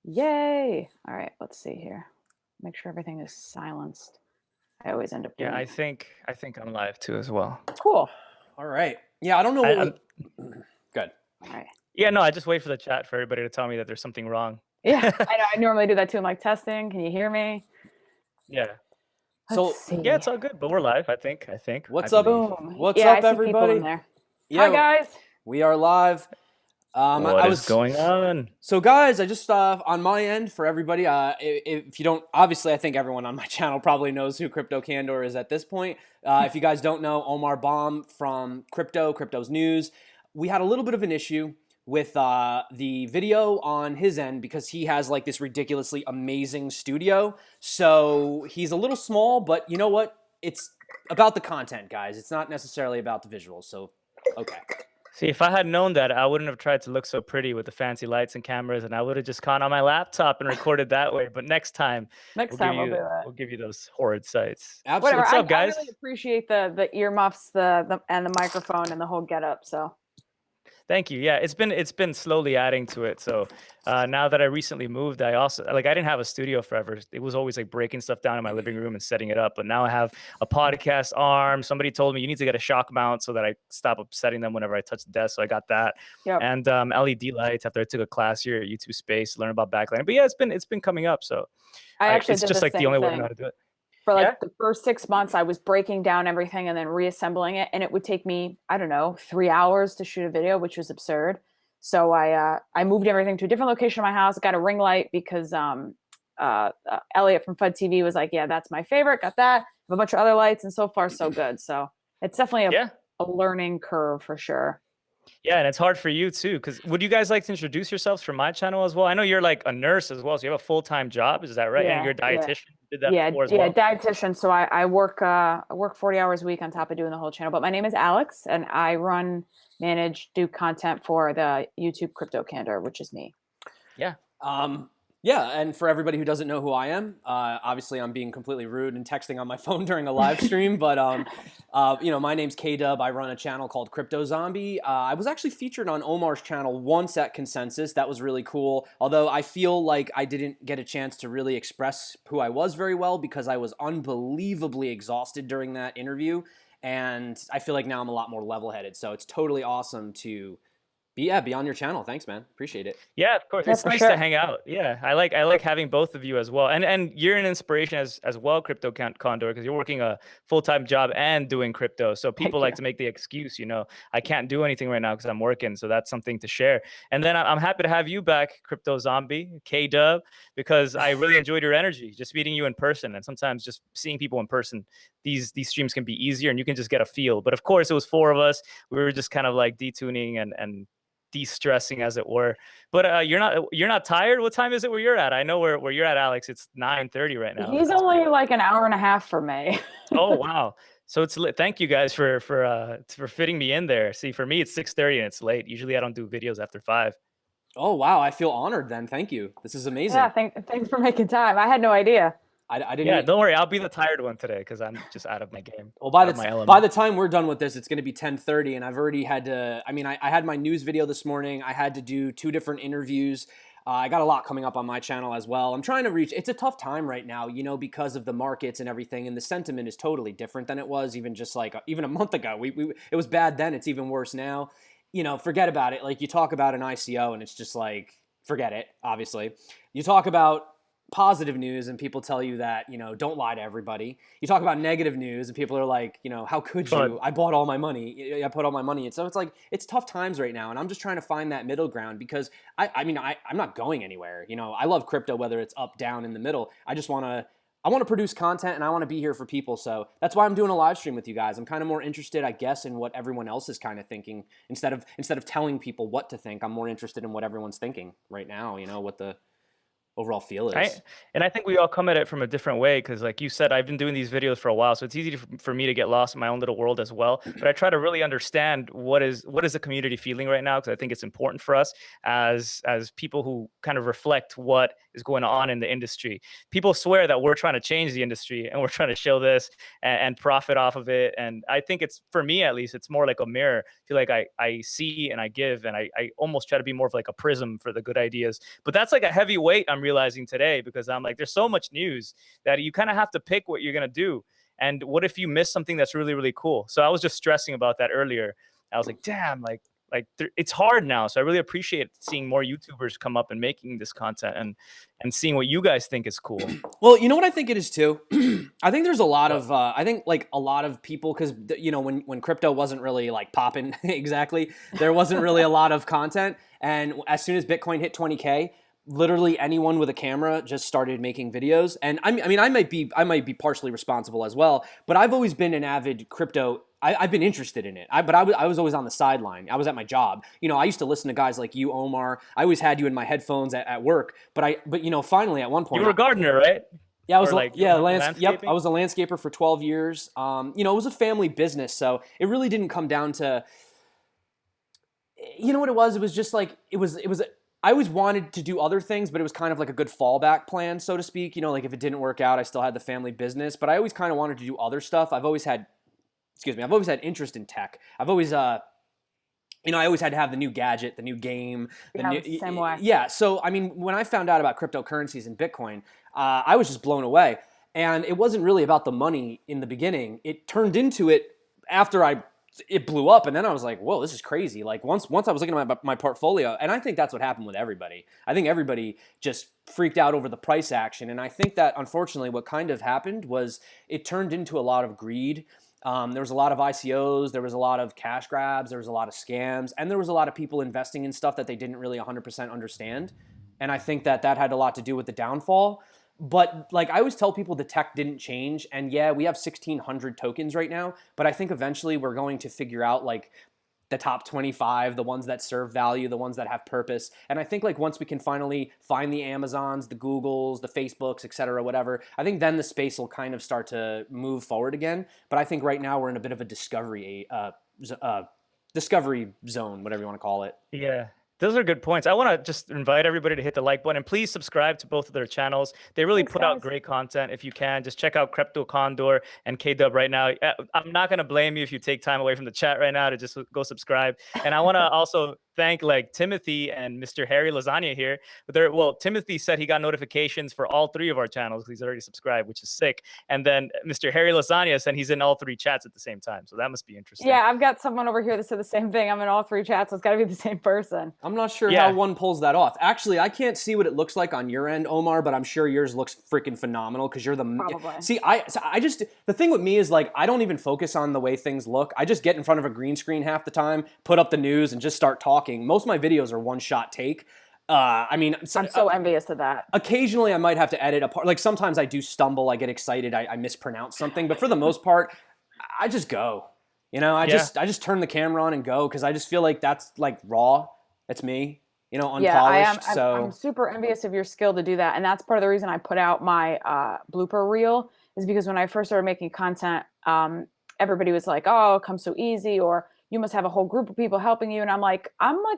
Yay! All right, let's see here. Make sure everything is silenced. I always end up Yeah, doing I think I'm live too as well. cool. All right. Yeah, I don't know I, what I'm Good. All right. yeah, no, I just wait for the chat for everybody to tell me that there's something wrong. Yeah, I know. I normally do that too. I'm like testing. Can you hear me? Yeah. Let's So, Yeah, see. it's all good, but we're live, I what's up? believe. Boom. What's Yeah, I up, see people in everybody? there. Hi Yeah, guys. we are live. What I is was going on? So, guys, I just on my end for everybody. If you don't, obviously, I think everyone on my channel probably knows who CryptoCandor is at this point. If you guys don't know, Omar Baum from Crypto's News, we had a little bit of an issue with the video on his end because he has like this ridiculously amazing studio. So he's a little small, but you know what? It's about the content, guys. It's not necessarily about the visuals. So, okay. See, if I had known that, I wouldn't have tried to look so pretty with the fancy lights and cameras, and I would have just gone on my laptop and recorded that way. But next time, Next time we'll do it. we'll give you those horrid sights. Whatever. Absolutely. What's up, I guys? really appreciate the earmuffs, the and the microphone and the whole getup. So Thank you. Yeah, it's been slowly adding to it. So now that I recently moved, I also I didn't have a studio forever. It was always like breaking stuff down in my living room and setting it up. But now I have a podcast arm. Somebody told me you need to get a shock mount so that I stop upsetting them whenever I touch the desk. So I got that, yep. and LED lights after I took a class here at YouTube Space to learn about backlighting. But yeah, it's been coming up. So I actually it's did just the like the same only way I know thing. how to do it. For Yeah. like the first 6 months, I was breaking down everything and then reassembling it, and it would take me, I don't know, 3 hours to shoot a video, which was absurd. So I moved everything to a different location of my house. Got a ring light because Elliot from FUD TV was like, "Yeah, that's my favorite." Got that. Have a bunch of other lights, and so far so good. So it's definitely Yeah. a learning curve for sure. Yeah, and it's hard for you too. Because would you guys like to introduce yourselves for my channel as well? I know you're like a nurse as well, so you have a full-time job. Is that right? And Yeah, you're a yeah. dietitian. You did that before as well. Dietitian. So I work 40 hours a week on top of doing the whole channel. But my name is Alex, and I do content for the YouTube CryptoCandor, which is me. Yeah. Yeah, and for everybody who doesn't know who I am, obviously I'm being completely rude and texting on my phone during a live stream, but my name's K-Dub. I run a channel called Crypto Zombie. I was actually featured on Omar's channel once at Consensus. That was really cool, although I feel like I didn't get a chance to really express who I was very well because I was unbelievably exhausted during that interview, and I feel like now I'm a lot more level-headed, so it's totally awesome to be on your channel. Thanks, man. Appreciate it. Yeah, of course. Yeah, It's for nice sure. to hang out. Yeah, I like having both of you as well. And you're an inspiration as well, Condor, because you're working a full-time job and doing crypto. So people Thank you. like to make the excuse, I can't do anything right now because I'm working. So that's something to share. And then I'm happy to have you back, Crypto Zombie, K-Dub, because I really enjoyed your energy, just meeting you in person. And sometimes just seeing people in person, these streams can be easier and you can just get a feel. But of course, it was four of us. We were just kind of like detuning and de-stressing, as it were. But you're not tired. What time is it where you're at? I know where you're at, Alex. It's 9:30 right now. He's It's pretty. only like an hour and a half for me. Oh wow. So it's lit. Thank you guys for fitting me in there. See, for me it's 6:30 and it's late. Usually I don't do videos after 5. Oh, wow. I feel honored then. Thank you. This is Yeah, amazing. thanks for making time. I had no idea. I didn't Yeah, even. don't worry. I'll be the tired one today because I'm just out of my game, Well, out of my by element. the time we're done with this, it's going to be 10:30, and I've already had to. I mean, I had my news video this morning. I had to do 2 different interviews. I got a lot coming up on my channel as well. I'm trying to reach. It's a tough time right now, because of the markets and everything, and the sentiment is totally different than it was even just like even a month ago. It was bad then. It's even worse now. Forget about it. Like you talk about an ICO, and it's just like forget it. Obviously, you talk about positive news and people tell you that, don't lie to everybody. You talk about negative news and people are like, how could But you? I bought all my money. I put all my money in. So it's like, it's tough times right now. And I'm just trying to find that middle ground because I'm not going anywhere. I love crypto, whether it's up, down, in the middle. I want to produce content and I want to be here for people. So that's why I'm doing a live stream with you guys. I'm kind of more interested, I guess, in what everyone else is kind of thinking instead of telling people what to think. I'm more interested in what everyone's thinking right now, overall feel is. Right. And I think we all come at it from a different way because, like you said, I've been doing these videos for a while, so it's easy for me to get lost in my own little world as well. But I try to really understand what is the community feeling right now, because I think it's important for us as people who kind of reflect what is going on in the industry. People swear that we're trying to change the industry and we're trying to show this and profit off of it. And I think it's, for me at least, it's more like a mirror. I feel like I see and I give, and I almost try to be more of like a prism for the good ideas. But that's like a heavy weight I'm realizing today, because I'm like, there's so much news that you kind of have to pick what you're going to do. And what if you miss something that's really, really cool? So I was just stressing about that earlier. I was like, damn, it's hard now. So I really appreciate seeing more YouTubers come up and making this content and seeing what you guys think is cool. Well, you know what I think it is too? I think there's a lot of, I think like a lot of people, because, you know, when crypto wasn't really like popping exactly, there wasn't really a lot of content. And as soon as Bitcoin hit 20K, literally anyone with a camera just started making videos. And I mean, I might be partially responsible as well, but I've always been an avid crypto. I've been interested in it, but I was always on the sideline. I was at my job. You know, I used to listen to guys like you, Omar. I always had you in my headphones at work. But you know, finally at one point, You were a gardener, right? yeah, I was Or Yep, I was a landscaper for 12 years. You know, it was a family business, so it really didn't come down to. You know what it was? It was just like it was. I always wanted to do other things, but it was kind of like a good fallback plan, so to speak. You know, like if it didn't work out, I still had the family business. But I always kind of wanted to do other stuff. I've always had interest in tech. I've always, you know, I always had to have the new gadget, the new game. Same way. Yeah. So, I mean, when I found out about cryptocurrencies and Bitcoin, I was just blown away. And it wasn't really about the money in the beginning. It turned into it after it blew up, and then I was like, whoa, this is crazy. Like once I was looking at my portfolio, and I think that's what happened with everybody. I think everybody just freaked out over the price action, and I think that unfortunately what kind of happened was it turned into a lot of greed. There was a lot of ICOs, there was a lot of cash grabs, there was a lot of scams, and there was a lot of people investing in stuff that they didn't really 100% understand. And I think that had a lot to do with the downfall. But like I always tell people, the tech didn't change. And yeah, we have 1,600 tokens right now, but I think eventually we're going to figure out like the top 25, the ones that serve value, the ones that have purpose. And I think like once we can finally find the Amazons, the Googles, the Facebooks, et cetera, whatever, I think then the space will kind of start to move forward again. But I think right now we're in a bit of a discovery zone, whatever you want to call it. Yeah. Those are good points. I want to just invite everybody to hit the like button, and please subscribe to both of their channels. They really put out great content. If you can, just check out CryptoCandor and KDub right now. I'm not going to blame you if you take time away from the chat right now to just go subscribe. And I want to also thank like Timothy and Mr. Harry Lasagna here. Well, Timothy said he got notifications for all three of our channels. He's already subscribed, which is sick. And then Mr. Harry Lasagna said he's in all three chats at the same time. So that must be interesting. Yeah, I've got someone over here that said the same thing. I'm in all three chats, so it's got to be the same person. I'm not sure how one pulls that off. Actually, I can't see what it looks like on your end, Omar, but I'm sure yours looks freaking phenomenal because you're the... Probably. See, I just... The thing with me is like, I don't even focus on the way things look. I just get in front of a green screen half the time, put up the news, and just start talking. Most of my videos are one-shot take. I mean... I'm so envious of that. Occasionally, I might have to edit a part. Like, sometimes I do stumble, I get excited, I mispronounce something, but for the most part, I just go. You know, I just turn the camera on and go because I just feel like that's like raw. That's me. You know, unpolished. Yeah, I'm super envious of your skill to do that. And that's part of the reason I put out my blooper reel, is because when I first started making content, everybody was like, oh, it comes so easy, or you must have a whole group of people helping you. And I'm like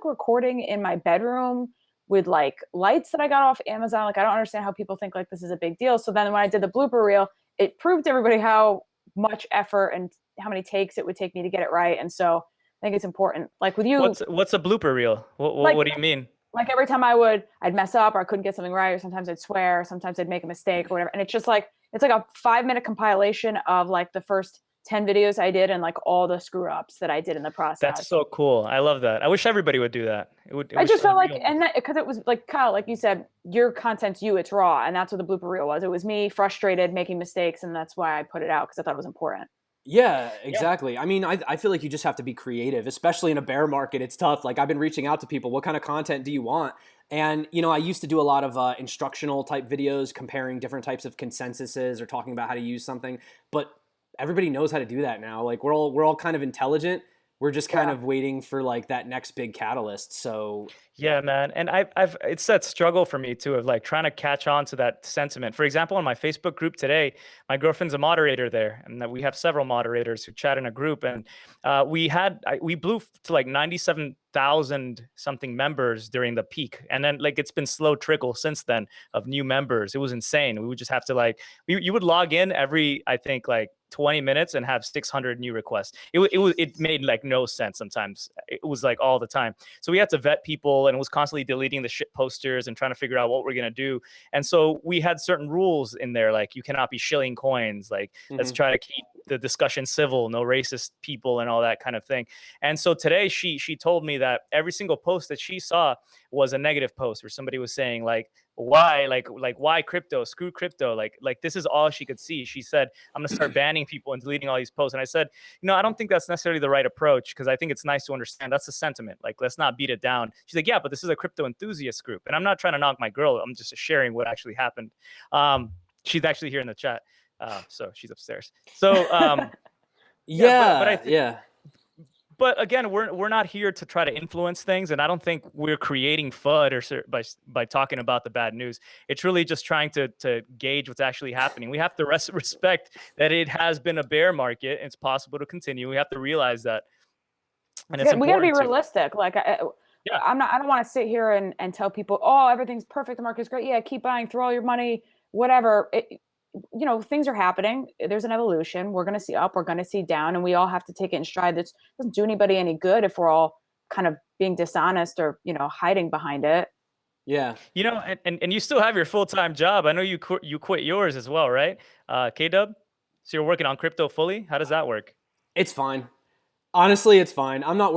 recording in my bedroom with like lights that I got off Amazon. Like, I don't understand how people think like this is a big deal. So then when I did the blooper reel, it proved to everybody how much effort and how many takes it would take me to get it right. And so I think it's important. Like with you, what's a blooper reel? What do you mean? Like every time I'd mess up, or I couldn't get something right, or sometimes I'd swear, or sometimes I'd make a mistake or whatever. And it's just like, it's like a 5-minute compilation of like the first 10 videos I did and like all the screw ups that I did in the process. That's so cool. I love that. I wish everybody would do that. I just felt like, and that, because it was like, Kyle, like you said, your content's you, it's raw. And that's what the blooper reel was. It was me frustrated, making mistakes. And that's why I put it out, because I thought it was important. Yeah, exactly. Yeah. I mean, I feel like you just have to be creative, especially in a bear market. It's tough. Like I've been reaching out to people, what kind of content do you want? And, you know, I used to do a lot of instructional type videos comparing different types of consensuses or talking about how to use something. But everybody knows how to do that now. Like we're all kind of intelligent. We're just kind of waiting for like that next big catalyst. So Yeah, man. And it's that struggle for me too of like trying to catch on to that sentiment. For example, in my Facebook group today, my girlfriend's a moderator there, and that we have several moderators who chat in a group. And we blew to like 97,000 something members during the peak. And then like it's been slow trickle since then of new members. It was insane. We would just have to like, you would log in every, I think like 20 minutes and have 600 new requests. It made like no sense sometimes. It was like all the time. So we had to vet people and was constantly deleting the shit posters and trying to figure out what we're going to do. And so we had certain rules in there, like you cannot be shilling coins. Like let's try to keep the discussion civil, no racist people and all that kind of thing. And so today she told me that every single post that she saw was a negative post where somebody was saying why why crypto, screw crypto, like this is all she could see. She said, I'm going to start banning people and deleting all these posts. And I said, I don't think that's necessarily the right approach, because I think it's nice to understand that's the sentiment. Like, let's not beat it down. She's like, yeah, but this is a crypto enthusiast group. And I'm not trying to knock my girl. I'm just sharing what actually happened. She's actually here in the chat. So she's upstairs. So but I think, but again, we're not here to try to influence things, and I don't think we're creating FUD or by talking about the bad news. It's really just trying to gauge what's actually happening. We have to respect that it has been a bear market and it's possible to continue. We have to realize that, and it's we got to be important realistic. Like I don't want to sit here and tell people, oh, everything's perfect, the market's great. Yeah, keep buying, throw all your money, whatever. Things are happening. There's an evolution. We're going to see up, we're going to see down, and we all have to take it in stride. That doesn't do anybody any good if we're all kind of being dishonest or, hiding behind it. Yeah. And you still have your full-time job. I know you quit yours as well, right? K-Dub? So you're working on crypto fully? How does that work? It's fine. Honestly, it's fine. I'm not.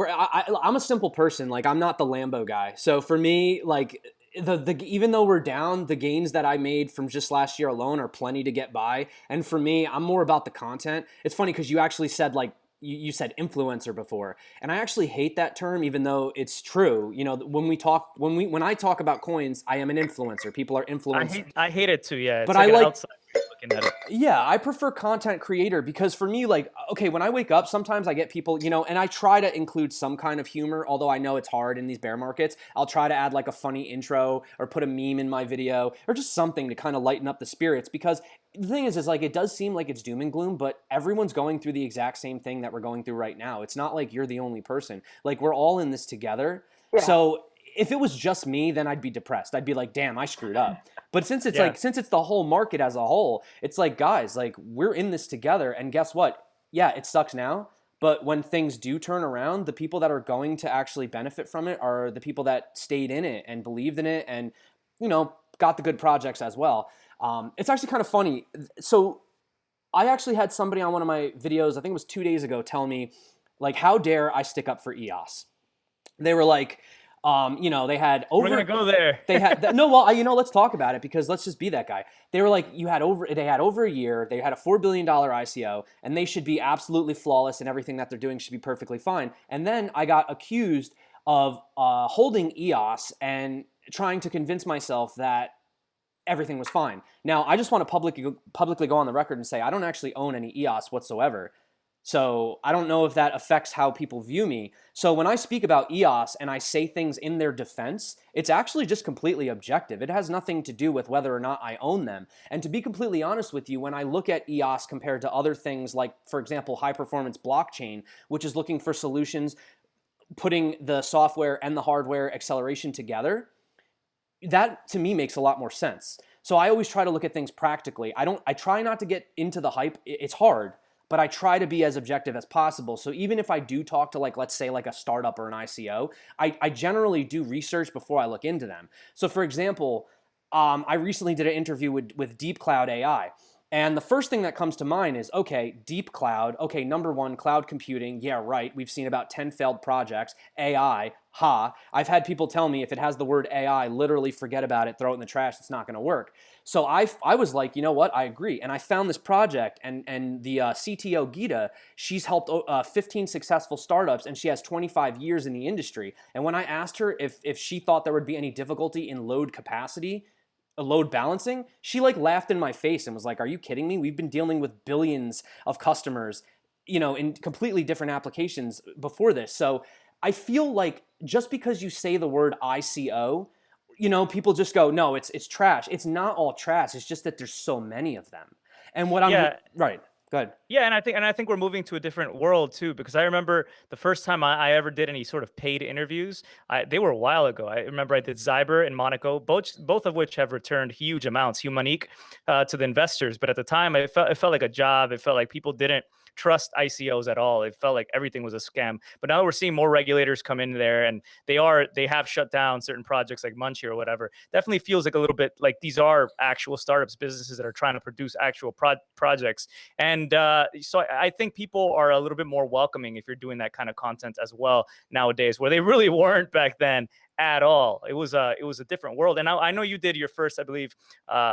I'm a simple person. Like, I'm not the Lambo guy. So for me, like the even though we're down, the gains that I made from just last year alone are plenty to get by. And for me, I'm more about the content. It's funny because you actually said like you said influencer before, and I actually hate that term, even though it's true. When I talk about coins, I am an influencer. People are influencers. I hate it too. Yeah, it's but like I like outside looking at it. Yeah, I prefer content creator because for me, like, okay, when I wake up, sometimes I get people, and I try to include some kind of humor, although I know it's hard in these bear markets. I'll try to add like a funny intro or put a meme in my video or just something to kind of lighten up the spirits, because the thing is like, it does seem like it's doom and gloom, but everyone's going through the exact same thing that we're going through right now. It's not like you're the only person. Like, we're all in this together. Yeah. So if it was just me, then I'd be depressed. I'd be like, damn, I screwed up. But since it's the whole market as a whole, it's like, guys, like, we're in this together. And guess what? Yeah, it sucks now. But when things do turn around, the people that are going to actually benefit from it are the people that stayed in it and believed in it and, got the good projects as well. It's actually kind of funny. So I actually had somebody on one of my videos, I think it was 2 days ago, tell me, like, how dare I stick up for EOS? They were like, they had over. We're gonna go there. They had no. Well, let's talk about it, because let's just be that guy. They were like, they had over a year. They had a $4 billion ICO, and they should be absolutely flawless, and everything that they're doing should be perfectly fine. And then I got accused of holding EOS and trying to convince myself that everything was fine. Now, I just want to publicly go on the record and say I don't actually own any EOS whatsoever. So I don't know if that affects how people view me. So when I speak about EOS and I say things in their defense, it's actually just completely objective. It has nothing to do with whether or not I own them. And to be completely honest with you, when I look at EOS compared to other things like, for example, high performance blockchain, which is looking for solutions, putting the software and the hardware acceleration together, that to me makes a lot more sense. So I always try to look at things practically. I try not to get into the hype. It's hard. But I try to be as objective as possible. So even if I do talk to, like, let's say like a startup or an ICO, I generally do research before I look into them. So for example, I recently did an interview with Deep Cloud AI. And the first thing that comes to mind is, okay, deep cloud. Okay, number one, cloud computing. Yeah, right. We've seen about 10 failed projects. AI, ha. I've had people tell me if it has the word AI, literally forget about it, throw it in the trash. It's not going to work. So I was like, you know what? I agree. And I found this project, and the CTO, Gita, she's helped 15 successful startups, and she has 25 years in the industry. And when I asked her if she thought there would be any difficulty in load balancing, she like laughed in my face and was like, are you kidding me? We've been dealing with billions of customers, in completely different applications before this. So I feel like just because you say the word ICO, you know, people just go, no, it's trash. It's not all trash. It's just that there's so many of them. And what I'm right. Go ahead. Yeah, and I think we're moving to a different world too, because I remember the first time I ever did any sort of paid interviews. They were a while ago. I remember I did Zyber and Monaco, both of which have returned huge amounts, Humanique, to the investors. But at the time, it felt like a job. It felt like people didn't trust ICOs at all. It felt like everything was a scam. But now we're seeing more regulators come in there, and they have shut down certain projects like Munchie or whatever. Definitely feels like a little bit like these are actual startups, businesses that are trying to produce actual projects. And so I think people are a little bit more welcoming if you're doing that kind of content as well nowadays, where they really weren't back then at all. It was a different world. And I know you did your first, I believe,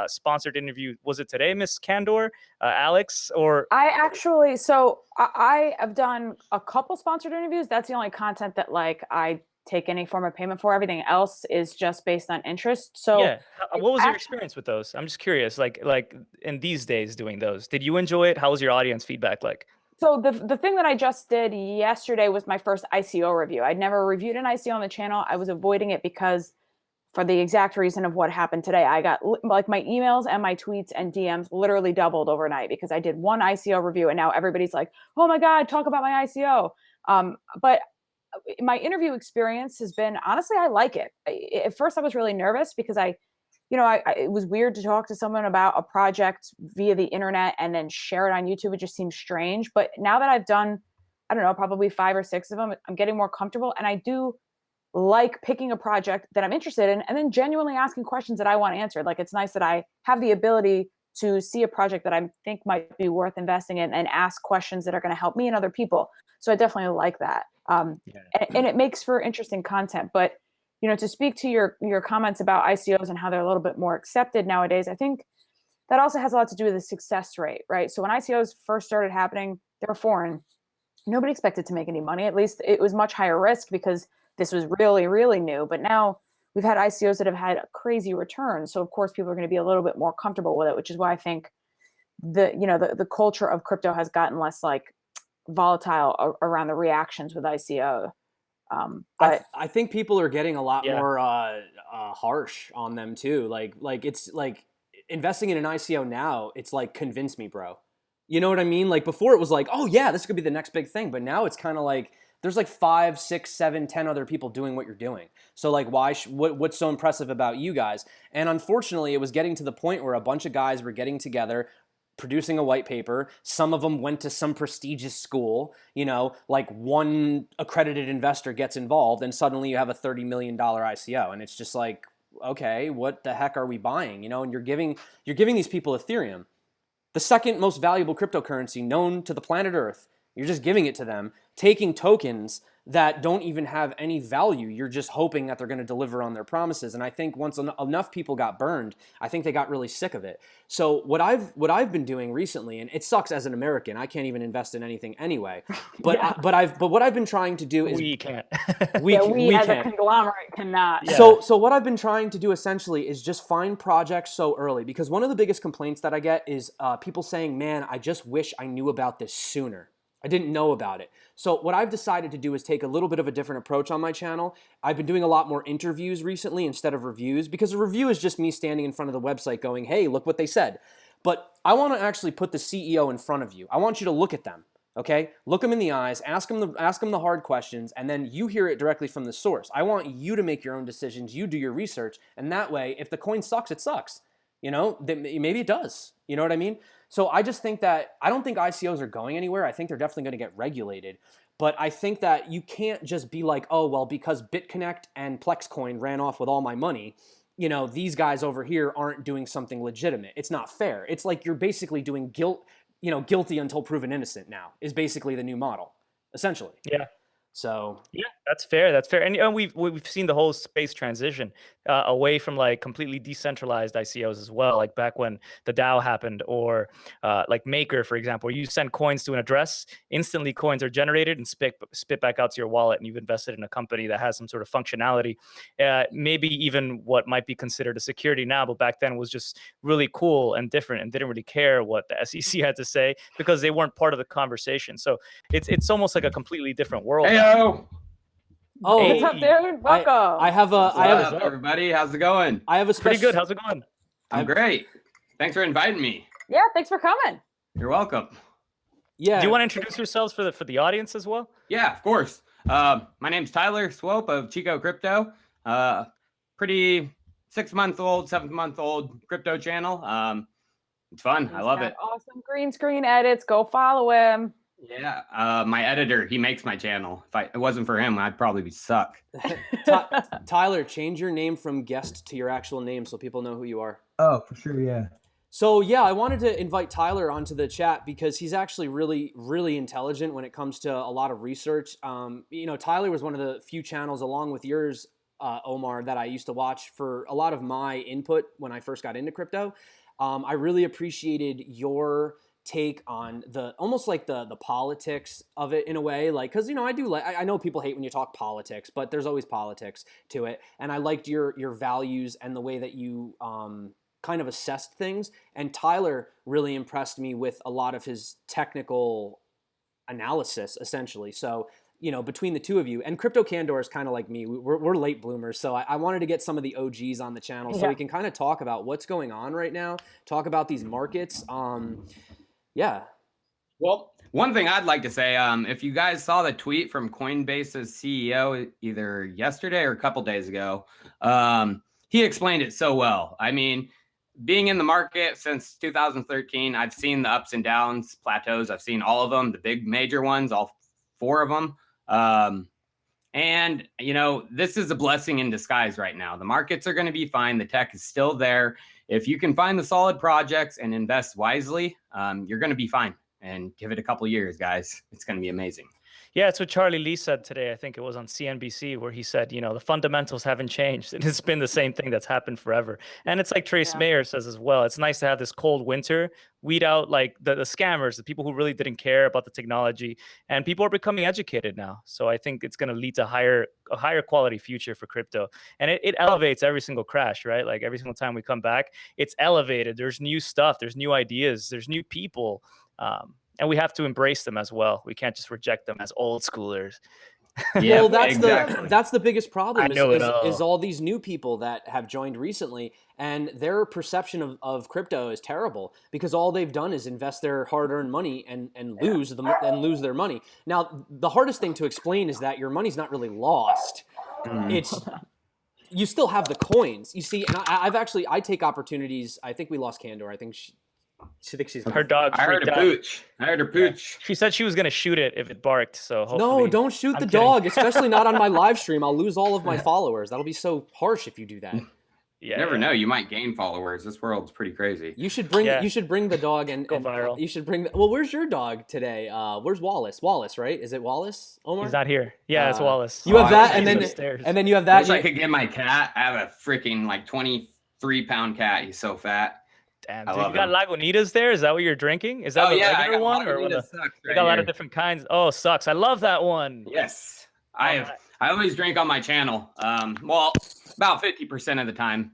sponsored interview. Was it today, Miss Candor, Alex? Or I actually, so I have done a couple sponsored interviews. That's the only content that like I take any form of payment for. Everything else is just based on interest. So yeah, what was your experience with those? I'm just curious, like in these days doing those. Did you enjoy it? How was your audience feedback like? So the thing that I just did yesterday was my first ICO review. I'd never reviewed an ICO on the channel. I was avoiding it because for the exact reason of what happened today. I got like my emails and my tweets and DMs literally doubled overnight because I did one ICO review and now everybody's like, oh my God, talk about my ICO. But my interview experience has been, honestly, I like it. At first I was really nervous because it was weird to talk to someone about a project via the internet and then share it on YouTube. It just seems strange. But now that I've done, I don't know, probably 5 or 6 of them, I'm getting more comfortable. And I do like picking a project that I'm interested in and then genuinely asking questions that I want answered. Like, it's nice that I have the ability to see a project that I think might be worth investing in and ask questions that are going to help me and other people. So I definitely like that. And it makes for interesting content. But, to speak to your comments about ICOs and how they're a little bit more accepted nowadays, I think that also has a lot to do with the success rate, right? So when ICOs first started happening, they were foreign. Nobody expected to make any money. At least it was much higher risk because this was really, really new. But now we've had ICOs that have had crazy returns. So of course people are going to be a little bit more comfortable with it, which is why I think the culture of crypto has gotten less like volatile around the reactions with ICO. But I think people are getting a lot more harsh on them too. Like it's like investing in an ICO now, it's like, convince me, bro. You know what I mean? Like before it was like, oh yeah, this could be the next big thing. But now it's kind of like, there's like 5, 6, 7, 10 other people doing what you're doing. So like, what's so impressive about you guys? And unfortunately, it was getting to the point where a bunch of guys were getting together, producing a white paper. Some of them went to some prestigious school, like one accredited investor gets involved and suddenly you have a $30 million ICO. And it's just like, okay, what the heck are we buying? And you're giving these people Ethereum, the second most valuable cryptocurrency known to the planet Earth. You're just giving it to them, taking tokens that don't even have any value. You're just hoping that they're going to deliver on their promises. And I think once enough people got burned, I think they got really sick of it. So what I've been doing recently, and it sucks as an American, I can't even invest in anything anyway. But what I've been trying to do is we can't. we as a conglomerate cannot. Yeah. So what I've been trying to do essentially is just find projects so early, because one of the biggest complaints that I get is people saying, "Man, I just wish I knew about this sooner. I didn't know about it." So what I've decided to do is take a little bit of a different approach on my channel. I've been doing a lot more interviews recently instead of reviews, because a review is just me standing in front of the website going, hey, look what they said. But I want to actually put the CEO in front of you. I want you to look at them, okay? Look them in the eyes, ask them the hard questions, and then you hear it directly from the source. I want you to make your own decisions. You do your research, and that way, if the coin sucks, it sucks. Maybe it does. You know what I mean? So I just think that, I don't think ICOs are going anywhere. I think they're definitely going to get regulated. But I think that you can't just be like, oh, well, because BitConnect and Plexcoin ran off with all my money, these guys over here aren't doing something legitimate. It's not fair. It's like you're basically doing guilty until proven innocent now is basically the new model, essentially. Yeah. So yeah, that's fair. That's fair. And we've seen the whole space transition away from like completely decentralized ICOs as well. Like back when the DAO happened, or like Maker, for example, where you send coins to an address, instantly coins are generated and spit back out to your wallet, and you've invested in a company that has some sort of functionality, maybe even what might be considered a security now, but back then was just really cool and different and didn't really care what the SEC had to say because they weren't part of the conversation. So it's almost like a completely different world. Heyo. Oh, What's up, dude? Welcome. I have a, What's I have, up, everybody? How's it going? I have a Pretty special. good. How's it going? I'm great. Thanks for inviting me. Yeah, thanks for coming. You're welcome. Yeah. Do you want to introduce yourselves for the audience as well? Yeah, of course. My name's Tyler Swope of Chico Crypto. Pretty 6-month-old, 7-month-old crypto channel. It's fun. I He's love got it. Awesome green screen edits. Go follow him. Yeah. My editor, he makes my channel. If it wasn't for him, I'd probably be suck. Tyler, change your name from guest to your actual name so people know who you are. Oh, for sure, yeah. So yeah, I wanted to invite Tyler onto the chat because he's actually really, really intelligent when it comes to a lot of research. Tyler was one of the few channels, along with yours, Omar, that I used to watch for a lot of my input when I first got into crypto. I really appreciated your take on almost like the politics of it in a way, like, because I know people hate when you talk politics, but there's always politics to it, and I liked your values and the way that you kind of assessed things. And Tyler really impressed me with a lot of his technical analysis, essentially. So, between the two of you, and CryptoCandor is kind of like me, we're late bloomers. So I wanted to get some of the OGs on the channel so we can kind of talk about what's going on right now, talk about these markets. Yeah. Well, one thing I'd like to say, if you guys saw the tweet from Coinbase's CEO either yesterday or a couple days ago, he explained it so well. I mean, being in the market since 2013, I've seen the ups and downs, plateaus. I've seen all of them, the big major ones, all 4 of them. And, this is a blessing in disguise right now. The markets are going to be fine. The tech is still there. If you can find the solid projects and invest wisely, you're going to be fine. And give it a couple years, guys. It's going to be amazing. Yeah, it's what Charlie Lee said today. I think it was on CNBC where he said, the fundamentals haven't changed. And it's been the same thing that's happened forever. And it's like Trace Mayer says as well. It's nice to have this cold winter, weed out like the scammers, the people who really didn't care about the technology. And people are becoming educated now. So I think it's going to lead to a higher quality future for crypto. And it elevates every single crash, right? Like every single time we come back, it's elevated. There's new stuff. There's new ideas. There's new people. And we have to embrace them as well. We can't just reject them as old schoolers. Yeah, well, that's the biggest problem is all these new people that have joined recently, and their perception of crypto is terrible because all they've done is invest their hard-earned money and lose their money. Now, the hardest thing to explain is that your money's not really lost. It's you still have the coins. You see, and I take opportunities. I think we lost Candor. I think she thinks she's her dog. I heard her pooch. She said she was going to shoot it if it barked. So hopefully, no, don't shoot the dog, especially not on my live stream. I'll lose all of my followers. That'll be so harsh if you do that. You never know. You might gain followers. This world's pretty crazy. You should bring the dog and go viral. You should bring. Well, where's your dog today? Where's Wallace? Wallace, right? Is it Wallace? Omar? He's not here. Yeah, it's Wallace. You have that, and then you have that. I wish I could get my cat. I have a freaking 23-pound cat. He's so fat. Damn, dude, you got Lagunitas there? Is that what you're drinking? Is that the regular one? Or they got a lot of different kinds. Oh, sucks. I love that one. Yes. I always drink on my channel. Well, about 50% of the time.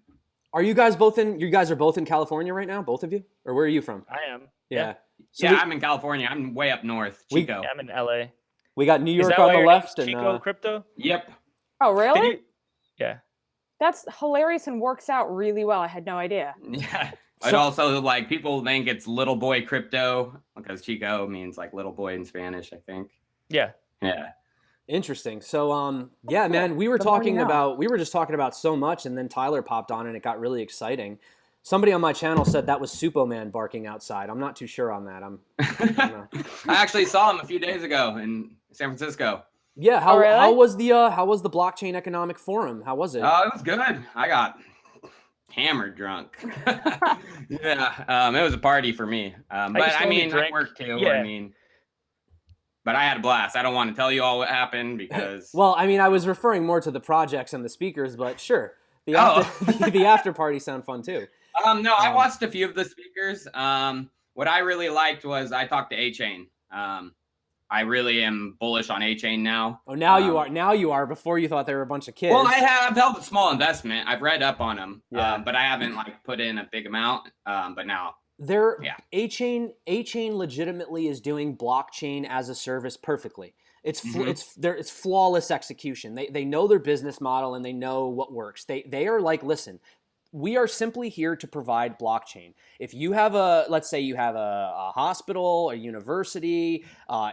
Are you guys both in? You guys are both in California right now, both of you, or where are you from? I am. Yeah. So I'm in California. I'm way up north, Chico. I'm in LA. We got New York on the left, and Chico Crypto. Yep. Oh, really? Yeah. That's hilarious and works out really well. I had no idea. Yeah. But also, people think it's little boy crypto because Chico means little boy in Spanish, I think. Yeah. Yeah. Interesting. So, yeah, man, we were just talking about so much, and then Tyler popped on, and it got really exciting. Somebody on my channel said that was Superman barking outside. I'm not too sure on that. I actually saw him a few days ago in San Francisco. Yeah. How was the Blockchain Economic Forum? How was it? Oh, it was good. I got hammered drunk. Yeah. It was a party for me. But I worked too. Yeah. But I had a blast. I don't want to tell you all what happened because. Well, I was referring more to the projects and the speakers, but sure, the after party sound fun too. No, I watched a few of the speakers. What I really liked was I talked to A-Chain. I really am bullish on A-Chain now. Oh, now you are. Now you are. Before you thought they were a bunch of kids. Well, I've held a small investment. I've read up on them, but I haven't put in a big amount. But now. A-Chain legitimately is doing blockchain as a service perfectly. It's Mhm. it's flawless execution. They know their business model and they know what works. They are like, listen, we are simply here to provide blockchain. If you have let's say you have a hospital, a university,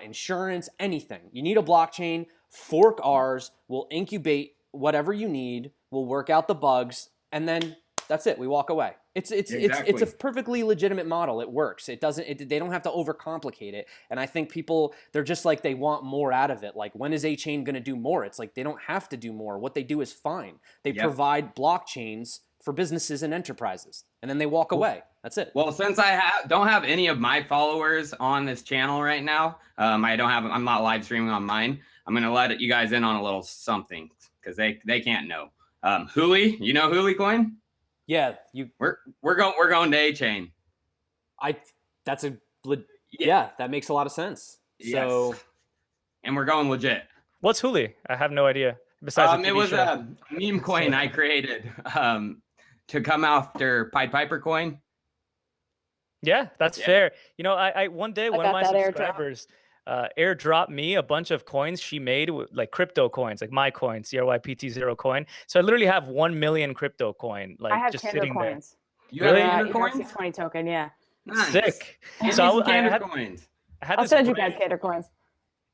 insurance, anything, you need a blockchain, fork ours, we'll incubate whatever you need, we'll work out the bugs, and then that's it. We walk away. It's a Exactly. perfectly legitimate model. It works. It doesn't. They don't have to overcomplicate it. And I think people, they're just like, they want more out of it. Like, when is A-Chain going to do more? It's like they don't have to do more. What they do is fine. They Yep. provide blockchains for businesses and enterprises, and then they walk away. That's it. Well, since I don't have any of my followers on this channel right now, I'm not live streaming on mine. I'm gonna let you guys in on a little something because they can't know. Huli, you know Huli Coin? Yeah, We're going to A-Chain. That's yeah, that makes a lot of sense. So, Yes. And we're going legit. What's Huli? I have no idea. Besides, the It TV was show. a meme coin I created to come after Pied Piper coin. Yeah, that's Yeah. fair. You know, I one day one of got my that airdrop. subscribers airdropped me a bunch of coins she made with like crypto coins, like my coin, CRYPT0 coin. So I literally have 1 million crypto coin, like I have just Candor sitting there. coins. You Really? have Yeah, Candor coins? ERC20 token. Yeah. Nice. Sick. Give So me some I Candor had- coins. I had I'll this send you bright- guys Candor coins.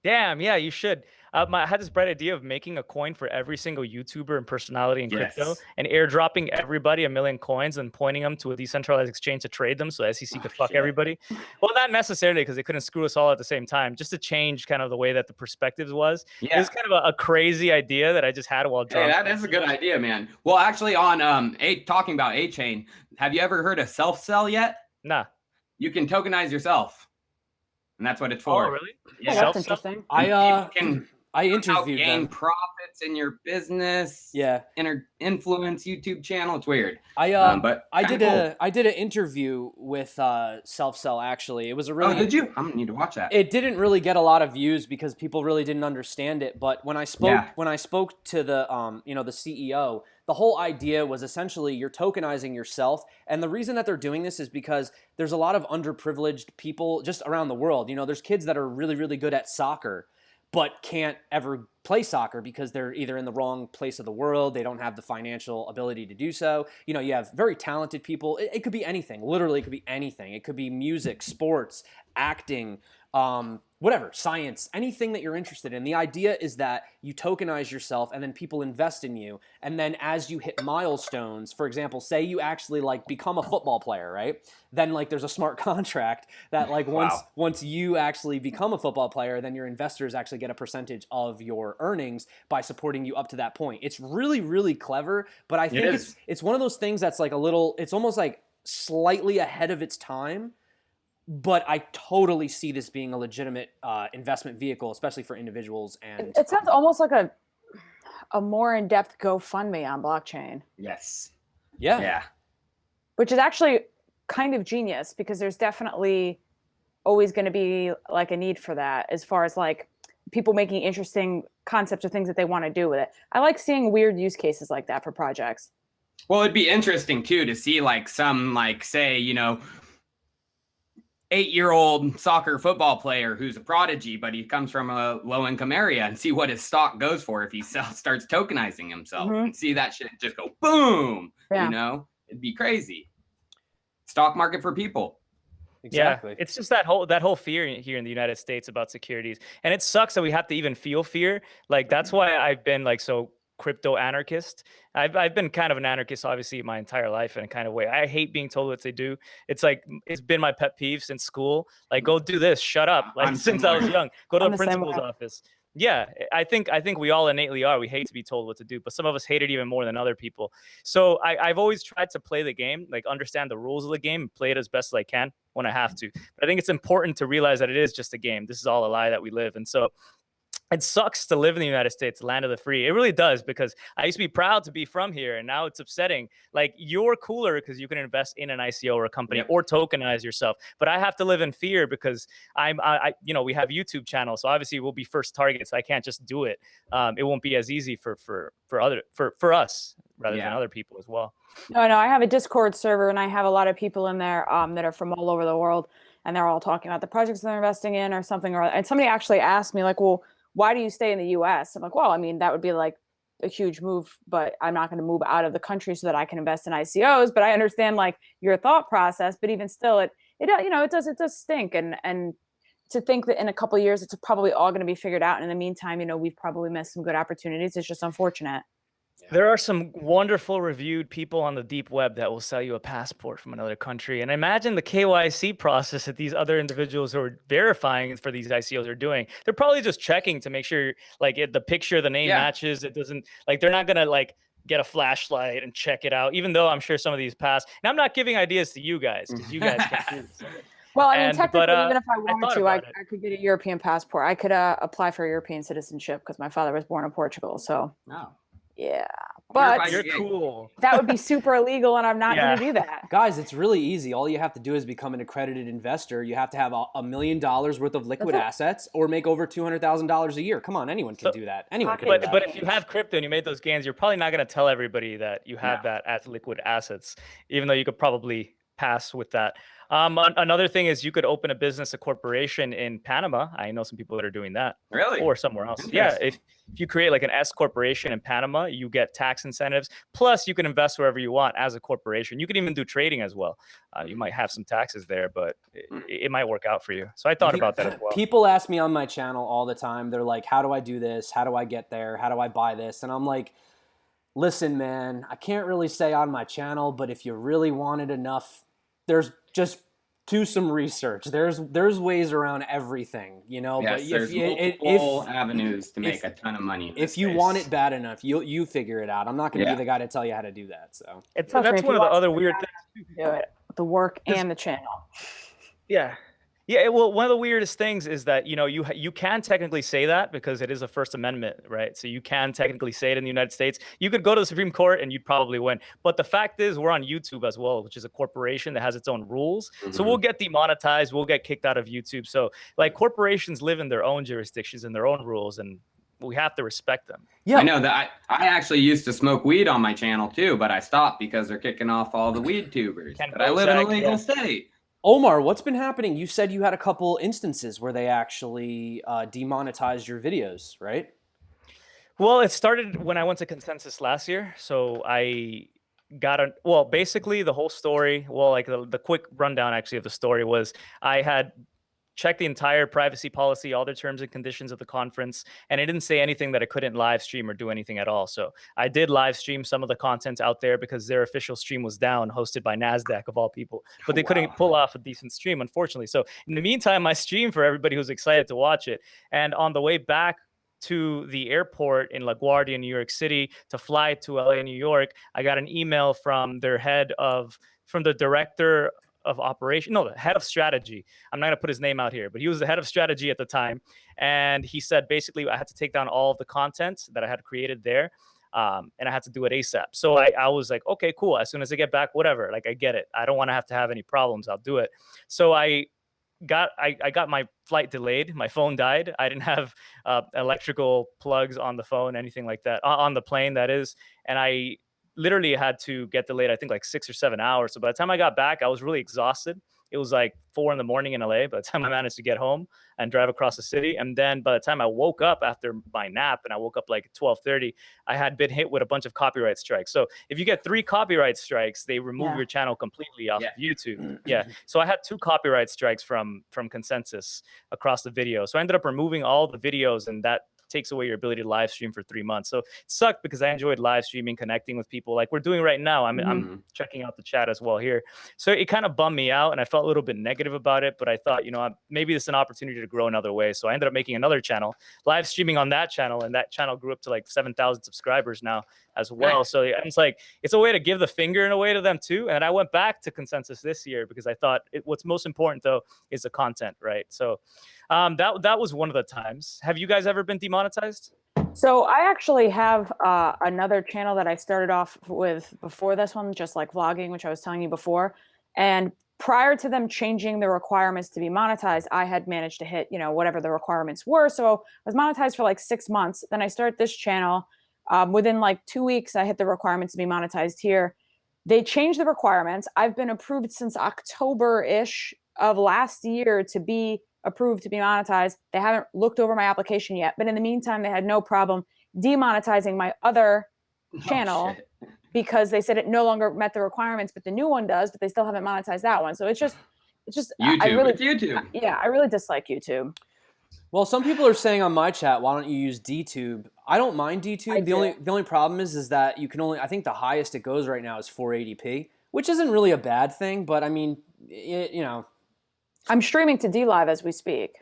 Damn, yeah, you should. I had this bright idea of making a coin for every single YouTuber and personality in crypto Yes. and airdropping everybody 1 million coins and pointing them to a decentralized exchange to trade them so SEC could fuck shit. everybody. Well, not necessarily because they couldn't screw us all at the same time, just to change kind of the way that the perspectives was. Yeah. It's kind of a crazy idea that I just had while Hey, drunk. that is a good idea, man. Well, actually, on talking about A-Chain, have you ever heard of self-sell yet? Nah. You can tokenize yourself, and that's what it's for. Oh, really? Oh, Yeah. that's Self-sell? interesting. I People can I somehow interviewed gain them. profits in your business. Yeah, Influence YouTube channel. It's weird. I But kinda I did an interview with Self-Sell, actually. It was a cool. really Oh, did you? I'm gonna need to watch that. It didn't really get a lot of views because people really didn't understand it. But when I spoke to the the CEO, the whole idea was essentially you're tokenizing yourself. And the reason that they're doing this is because there's a lot of underprivileged people just around the world. You know, there's kids that are really, really good at soccer, but can't ever play soccer because they're either in the wrong place of the world, they don't have the financial ability to do so. You know, you have very talented people. It could be anything. Literally, it could be anything. It could be music, sports, acting, whatever, science, anything that you're interested in. The idea is that you tokenize yourself and then people invest in you. And then as you hit milestones, for example, say you actually like become a football player, right? Then like there's a smart contract that like once you actually become a football player, then your investors actually get a percentage of your earnings by supporting you up to that point. It's really, really clever, but I think it's one of those things that's like it's almost like slightly ahead of its time. But I totally see this being a legitimate investment vehicle, especially for individuals. And It sounds almost like a more in-depth GoFundMe on blockchain, Yes. yeah, Yeah. which is actually kind of genius because there's definitely always going to be like a need for that as far as like people making interesting concepts or things that they want to do with it. I like seeing weird use cases like that for projects. Well, it'd be interesting too to see like some like say 8-year-old soccer football player who's a prodigy, but he comes from a low-income area, and see what his stock goes for if he starts tokenizing himself, and see that shit just go boom. Yeah. You know, it'd be crazy. Stock market for people. exactly. Yeah, it's just that whole fear here in the United States about securities, and it sucks that we have to even feel fear. Like that's why I've been like so crypto anarchist. I've been kind of an anarchist, obviously, my entire life in a kind of way. I hate being told what to do. It's like it's been my pet peeve since school. Like, go do this, shut up. Like I'm since I was similar. young, go to I'm the the same principal's way. office. Yeah, I think we all innately are. We hate to be told what to do, but some of us hate it even more than other people. So I've always tried to play the game, like understand the rules of the game, and play it as best as I can when I have to. But I think it's important to realize that it is just a game. This is all a lie that we live. And so it sucks to live in the United States, land of the free. It really does, because I used to be proud to be from here, and now it's upsetting. Like, you're cooler because you can invest in an ICO or a company or tokenize yourself, but I have to live in fear because we have YouTube channels, so obviously we'll be first targets. I can't just do it. It won't be as easy for us rather than other people as well. No, I have a Discord server, and I have a lot of people in there that are from all over the world, and they're all talking about the projects they're investing in or something. And somebody actually asked me, like, well, why do you stay in the US? I'm like, well, I mean, that would be like a huge move, but I'm not going to move out of the country so that I can invest in ICOs. But I understand like your thought process, but even still, it does stink. And to think that in a couple of years, it's probably all going to be figured out. And in the meantime, we've probably missed some good opportunities. It's just unfortunate. There are some wonderful reviewed people on the deep web that will sell you a passport from another country. And imagine the KYC process that these other individuals who are verifying for these ICOs are doing. They're probably just checking to make sure like the picture, the name matches. It doesn't like they're not going to like get a flashlight and check it out, even though I'm sure some of these pass. And I'm not giving ideas to you guys because you guys can't do this. Well, I mean, technically, even if I thought wanted to, about I could get a European passport. I could apply for European citizenship because my father was born in Portugal. So, yeah. But You're cool. that would be super illegal, and I'm not going to do that. Guys, it's really easy. All you have to do is become an accredited investor. You have to have $1 million worth of liquid assets or make over $200,000 a year. Come on, anyone can do that. Anyone can do that. But if you have crypto and you made those gains, you're probably not going to tell everybody that you have that as liquid assets, even though you could probably pass with that. Another thing is you could open a business, a corporation in Panama. I know some people that are doing that. Really? Or somewhere else. Yeah. If you create like an S corporation in Panama, you get tax incentives. Plus, you can invest wherever you want as a corporation. You can even do trading as well. You might have some taxes there, but it might work out for you. So I thought about that as well. People ask me on my channel all the time. They're like, how do I do this? How do I get there? How do I buy this? And I'm like, listen, man, I can't really say on my channel, but if you really want it enough, there's just do some research. There's ways around everything, Yes, but there's multiple avenues to make a ton of money. If you want it bad enough, you figure it out. I'm not going to be the guy to tell you how to do that. So that's one of the other weird things. Do it. The work and the channel. Yeah. Yeah, well, one of the weirdest things is that, you can technically say that because it is a First Amendment, right? So you can technically say it in the United States. You could go to the Supreme Court and you'd probably win. But the fact is we're on YouTube as well, which is a corporation that has its own rules. So we'll get demonetized. We'll get kicked out of YouTube. So like corporations live in their own jurisdictions and their own rules, and we have to respect them. Yeah, I know that I actually used to smoke weed on my channel too, but I stopped because they're kicking off all the weed tubers. But I live in a legal state. Omar, what's been happening? You said you had a couple instances where they actually demonetized your videos, right? Well, it started when I went to Consensus last year. So I got basically the whole story. Well, like the quick rundown actually of the story was I had checked the entire privacy policy, all the terms and conditions of the conference, and it didn't say anything that I couldn't live stream or do anything at all. So I did live stream some of the content out there because their official stream was down, hosted by NASDAQ of all people, but they couldn't pull off a decent stream, unfortunately. So in the meantime, I streamed for everybody who's excited to watch it. And on the way back to the airport in LaGuardia, New York City, to fly to LA, New York, I got an email from the director of operation, the head of strategy. I'm not going to put his name out here, but he was the head of strategy at the time. And he said, basically, I had to take down all of the content that I had created there. And I had to do it ASAP. So I was like, okay, cool. As soon as I get back, whatever, like I get it. I don't want to have any problems. I'll do it. So I got my flight delayed. My phone died. I didn't have electrical plugs on the phone, anything like that, on the plane, that is. And I literally had to get delayed, I think like 6 or 7 hours. So by the time I got back, I was really exhausted. It was like 4 a.m. in LA by the time I managed to get home and drive across the city. And then by the time I woke up after my nap, and I woke up like 12:30, I had been hit with a bunch of copyright strikes. So if you get 3 copyright strikes, they remove your channel completely off of YouTube. Yeah. So I had 2 copyright strikes from Consensus across the video. So I ended up removing all the videos, and that takes away your ability to live stream for 3 months. So it sucked because I enjoyed live streaming, connecting with people like we're doing right now. I'm checking out the chat as well here. So it kind of bummed me out, and I felt a little bit negative about it, but I thought, maybe this is an opportunity to grow another way. So I ended up making another channel, live streaming on that channel, and that channel grew up to like 7,000 subscribers now as well. Nice. So it's like, it's a way to give the finger in a way to them too. And I went back to Consensus this year because I thought what's most important though is the content, right? So that was one of the times. Have you guys ever been demonetized? So I actually have another channel that I started off with before this one, just like vlogging, which I was telling you before. And prior to them changing the requirements to be monetized, I had managed to hit, whatever the requirements were. So I was monetized for like 6 months. Then I started this channel. Within like 2 weeks, I hit the requirements to be monetized here. They changed the requirements. I've been approved since October-ish of last year to be approved to be monetized. They haven't looked over my application yet, but in the meantime, they had no problem demonetizing my other channel because they said it no longer met the requirements, but the new one does, but they still haven't monetized that one. So it's just YouTube. It's YouTube. Yeah, I really dislike YouTube. Well, some people are saying on my chat, why don't you use DTube? I don't mind DTube. The only problem is that you can only, I think the highest it goes right now is 480p, which isn't really a bad thing, but I mean, you know. I'm streaming to DLive as we speak.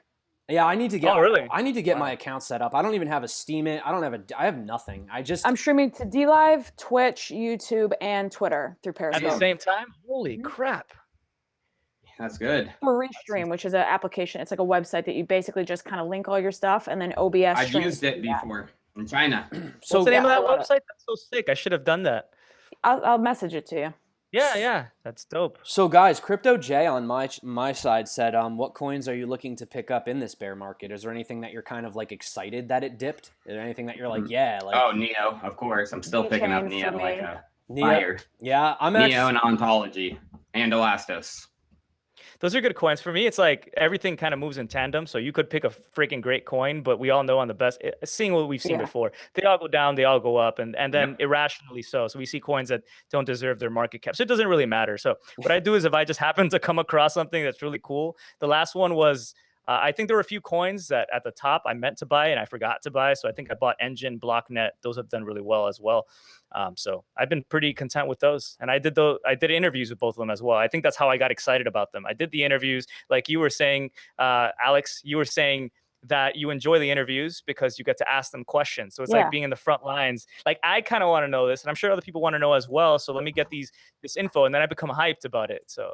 Yeah, I need to get. Oh, really? I need to get my account set up. I don't even have a Steam it. I have nothing. I'm streaming to DLive, Twitch, YouTube, and Twitter through Periscope. At the same time? Holy crap. That's good. Restream, which is an application. It's like a website that you basically just kind of link all your stuff, and then OBS. I've used it before in China. So what's the name of that website? That's so sick. I should have done that. I'll message it to you. Yeah, that's dope. So guys, Crypto J on my side said, what coins are you looking to pick up in this bear market? Is there anything that you're kind of like excited that it dipped? Is there anything that you're like, yeah, like oh, Neo, of course. I'm still picking up Neo like a fire. Yeah, I'm Neo and Ontology and Elastos. Those are good coins. For me, it's like everything kind of moves in tandem. So you could pick a freaking great coin, but we all know on the best, seeing what we've seen before, they all go down, they all go up, and then irrationally so. So we see coins that don't deserve their market cap. So it doesn't really matter. So what I do is if I just happen to come across something that's really cool, the last one was, I think there were a few coins that at the top I meant to buy and I forgot to buy. So I think I bought Engine, Blocknet. Those have done really well as well. So I've been pretty content with those. And I did interviews with both of them as well. I think that's how I got excited about them. I did the interviews. Like you were saying, Alex, you were saying that you enjoy the interviews because you get to ask them questions. So it's like being in the front lines. Like I kind of want to know this, and I'm sure other people want to know as well. So let me get this info, and then I become hyped about it. So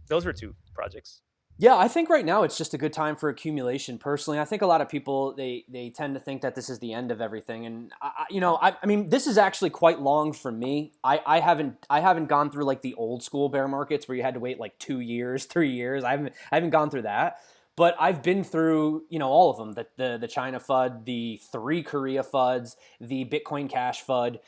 those were two projects. Yeah, I think right now it's just a good time for accumulation. Personally, I think a lot of people they tend to think that this is the end of everything, and I mean this is actually quite long for me. I haven't gone through like the old school bear markets where you had to wait like 2 years, 3 years. I haven't gone through that, but I've been through all of them: the China FUD, the 3 Korea FUDs, the Bitcoin Cash FUD.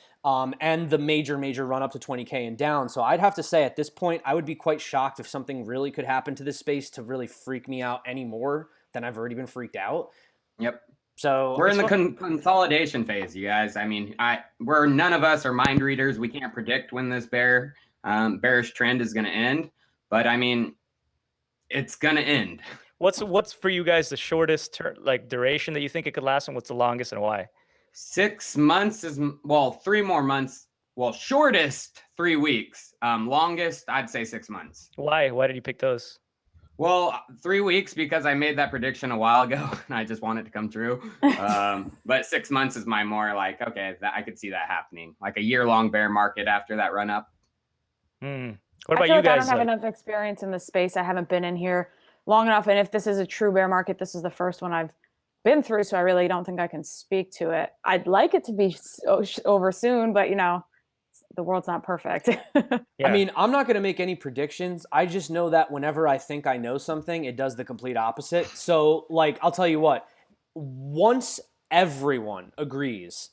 And the major run up to 20K and down. So I'd have to say at this point, I would be quite shocked if something really could happen to this space to really freak me out any more than I've already been freaked out. Yep. So we're in the consolidation phase, you guys. I mean, none of us are mind readers. We can't predict when this bearish trend is going to end, but I mean, it's going to end. What's for you guys the shortest duration that you think it could last, and what's the longest and why? 6 months is 3 more months. Well, shortest 3 weeks. Longest, I'd say 6 months. Why? Why did you pick those? Well, 3 weeks because I made that prediction a while ago and I just want it to come true. But 6 months is my more like, okay, I could see that happening. Like a year-long bear market after that run up. What about you guys? I don't have enough experience in this space. I haven't been in here long enough. And if this is a true bear market, this is the first one I've been through, so I really don't think I can speak to it. I'd like it to be over soon, but the world's not perfect. I mean, I'm not going to make any predictions. I just know that whenever I think I know something, it does the complete opposite. So, like, I'll tell you what, once everyone agrees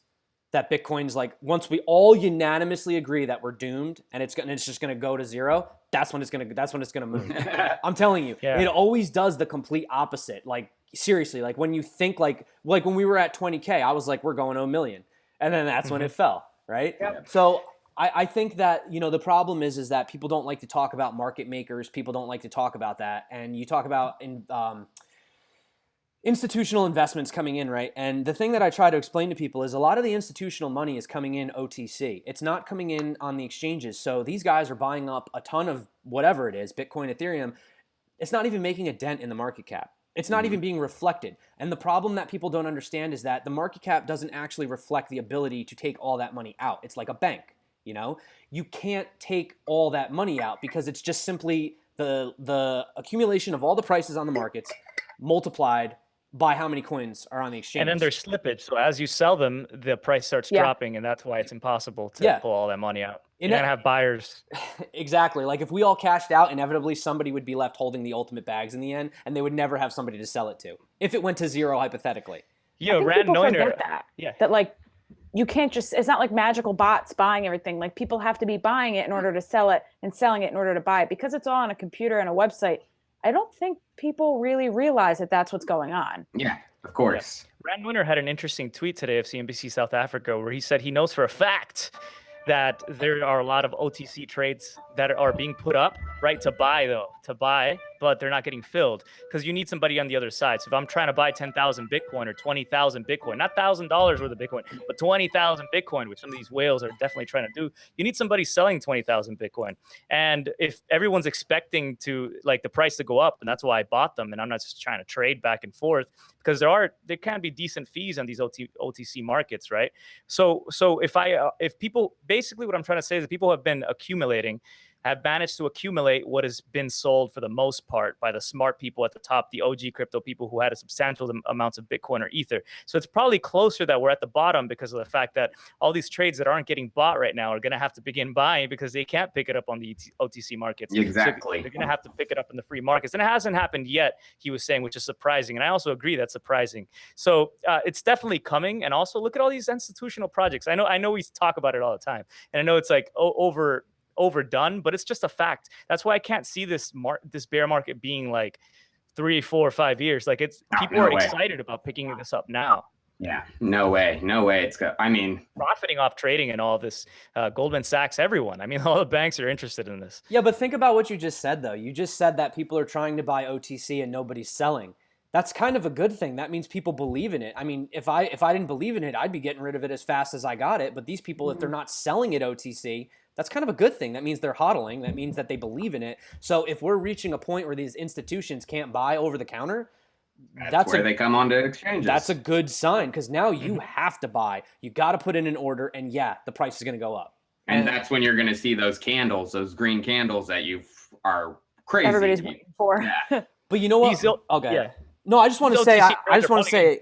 that Bitcoin's once we all unanimously agree that we're doomed and it's just going to go to zero, that's when it's going to move. I'm telling you, it always does the complete opposite. Like, seriously, like when you think like when we were at 20K, I was like, we're going to a million. And then that's when it fell, right? Yep. So I think that, the problem is that people don't like to talk about market makers. People don't like to talk about that. And you talk about institutional investments coming in, right? And the thing that I try to explain to people is a lot of the institutional money is coming in OTC. It's not coming in on the exchanges. So these guys are buying up a ton of whatever it is, Bitcoin, Ethereum. It's not even making a dent in the market cap. It's not even being reflected. And the problem that people don't understand is that the market cap doesn't actually reflect the ability to take all that money out. It's like a bank, You can't take all that money out because it's just simply the accumulation of all the prices on the markets multiplied by how many coins are on the exchange. And then there's slippage. So as you sell them, the price starts dropping, and that's why it's impossible to pull all that money out. You gotta have buyers. Exactly. Like if we all cashed out, inevitably somebody would be left holding the ultimate bags in the end, and they would never have somebody to sell it to if it went to zero, hypothetically. Rand Neuner. That you can't just, it's not like magical bots buying everything. Like people have to be buying it in order to sell it and selling it in order to buy it, because it's all on a computer and a website. I don't think people really realize that that's what's going on. Yeah, of course. Rand Winner had an interesting tweet today of CNBC South Africa where he said he knows for a fact that there are a lot of OTC trades that are being put up, right, to buy, but they're not getting filled because you need somebody on the other side. So if I'm trying to buy 10,000 Bitcoin or 20,000 Bitcoin, not $1,000 worth of Bitcoin, but 20,000 Bitcoin, which some of these whales are definitely trying to do, you need somebody selling 20,000 Bitcoin. And if everyone's expecting to like the price to go up, and that's why I bought them, and I'm not just trying to trade back and forth because there can be decent fees on these OTC markets, right? So if people, basically what I'm trying to say is that people have managed to accumulate what has been sold for the most part by the smart people at the top, the OG crypto people who had a substantial amounts of Bitcoin or Ether. So it's probably closer that we're at the bottom because of the fact that all these trades that aren't getting bought right now are going to have to begin buying because they can't pick it up on the OTC markets. Exactly. So they're going to have to pick it up in the free markets. And it hasn't happened yet, he was saying, which is surprising. And I also agree that's surprising. So it's definitely coming. And also look at all these institutional projects. I know we talk about it all the time. And I know it's like overdone, but it's just a fact. That's why I can't see this bear market being like 3, 4, 5 years. Like people are excited about picking this up now. Yeah, no way. It's good. I mean, profiting off trading and all this, Goldman Sachs, everyone. I mean, all the banks are interested in this. Yeah, but think about what you just said, though. You just said that people are trying to buy OTC and nobody's selling. That's kind of a good thing. That means people believe in it. I mean, if I didn't believe in it, I'd be getting rid of it as fast as I got it. But these people, if they're not selling it OTC, that's kind of a good thing. That means they're hodling. That means that they believe in it. So if we're reaching a point where these institutions can't buy over the counter, that's where they come onto exchanges. That's a good sign because now you have to buy. You got to put in an order, and yeah, the price is going to go up. And that's when you're going to see those candles, those green candles that you are crazy. Everybody's waiting for. Yeah. But you know what? Okay. Yeah. No, I just want to say. I just want to say.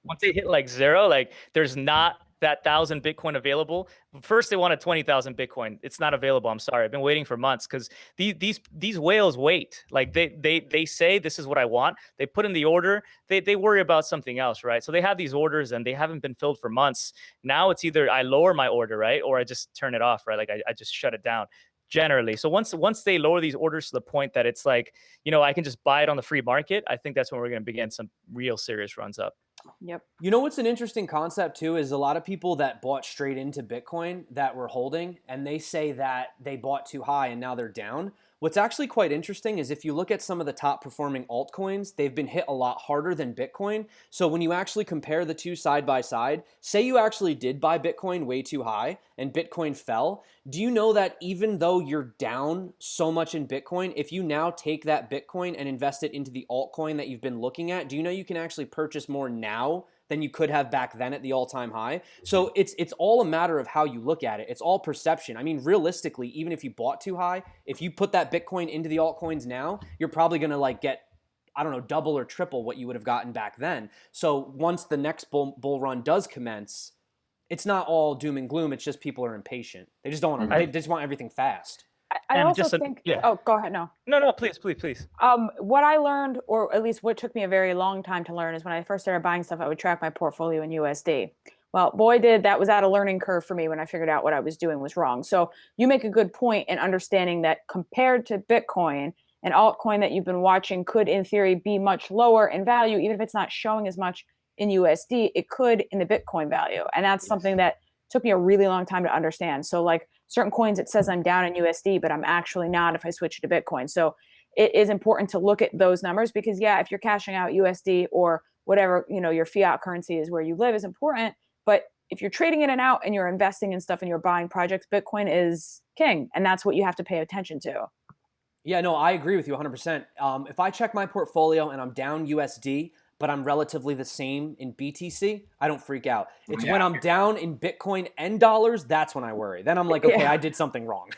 Once they hit like zero, like there's not that 1,000 Bitcoin available. First, they wanted 20,000 Bitcoin. It's not available. I'm sorry. I've been waiting for months because these whales wait. Like they say this is what I want. They put in the order. They worry about something else, right? So they have these orders and they haven't been filled for months. Now it's either I lower my order, right, or I just turn it off, right? Like I just shut it down. Generally. So once they lower these orders to the point that it's like, I can just buy it on the free market, I think that's when we're going to begin some real serious runs up. Yep. You know what's an interesting concept too is a lot of people that bought straight into Bitcoin that were holding, and they say that they bought too high and now they're down. What's actually quite interesting is if you look at some of the top performing altcoins, they've been hit a lot harder than Bitcoin. So when you actually compare the two side by side, say you actually did buy Bitcoin way too high and Bitcoin fell, do you know that even though you're down so much in Bitcoin, if you now take that Bitcoin and invest it into the altcoin that you've been looking at, do you know you can actually purchase more now than you could have back then at the all-time high? So it's all a matter of how you look at it. It's all perception. I mean, realistically, even if you bought too high, if you put that Bitcoin into the altcoins now, you're probably going to like get, I don't know, double or triple what you would have gotten back then. So once the next bull run does commence, it's not all doom and gloom. It's just people are impatient. They just don't want to, they just want everything fast. I also think. Yeah. Oh, go ahead. No, please. What I learned, or at least what took me a very long time to learn, is when I first started buying stuff, I would track my portfolio in USD. Well, boy, that was at a learning curve for me when I figured out what I was doing was wrong. So you make a good point in understanding that compared to Bitcoin, an altcoin that you've been watching could, in theory, be much lower in value, even if it's not showing as much in USD. It could in the Bitcoin value, and that's something that took me a really long time to understand. So like certain coins, it says I'm down in USD, but I'm actually not if I switch to Bitcoin. So it is important to look at those numbers because if you're cashing out USD or whatever, your fiat currency is where you live is important. But if you're trading in and out and you're investing in stuff and you're buying projects, Bitcoin is king. And that's what you have to pay attention to. Yeah, no, I agree with you 100%. If I check my portfolio and I'm down USD, but I'm relatively the same in BTC, I don't freak out. It's when I'm down in Bitcoin and dollars, that's when I worry. Then I'm like, okay, I did something wrong.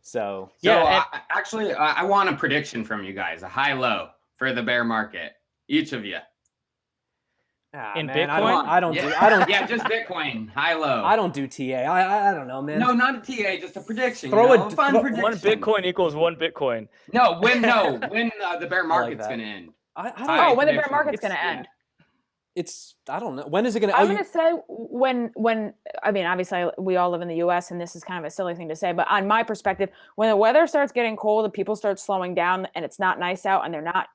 So I want a prediction from you guys, a high-low for the bear market, each of you. In man, Bitcoin? I don't. Yeah, just Bitcoin, high-low. I don't do TA. I don't know, man. No, not a TA, just a prediction. Throw a fun prediction. 1 Bitcoin equals 1 Bitcoin. When the bear market's going to end. When the bear market's going to end. It's, I don't know. When is it going to? I'm going to say when I mean, obviously we all live in the US and this is kind of a silly thing to say, but on my perspective, when the weather starts getting cold and people start slowing down and it's not nice out and they're not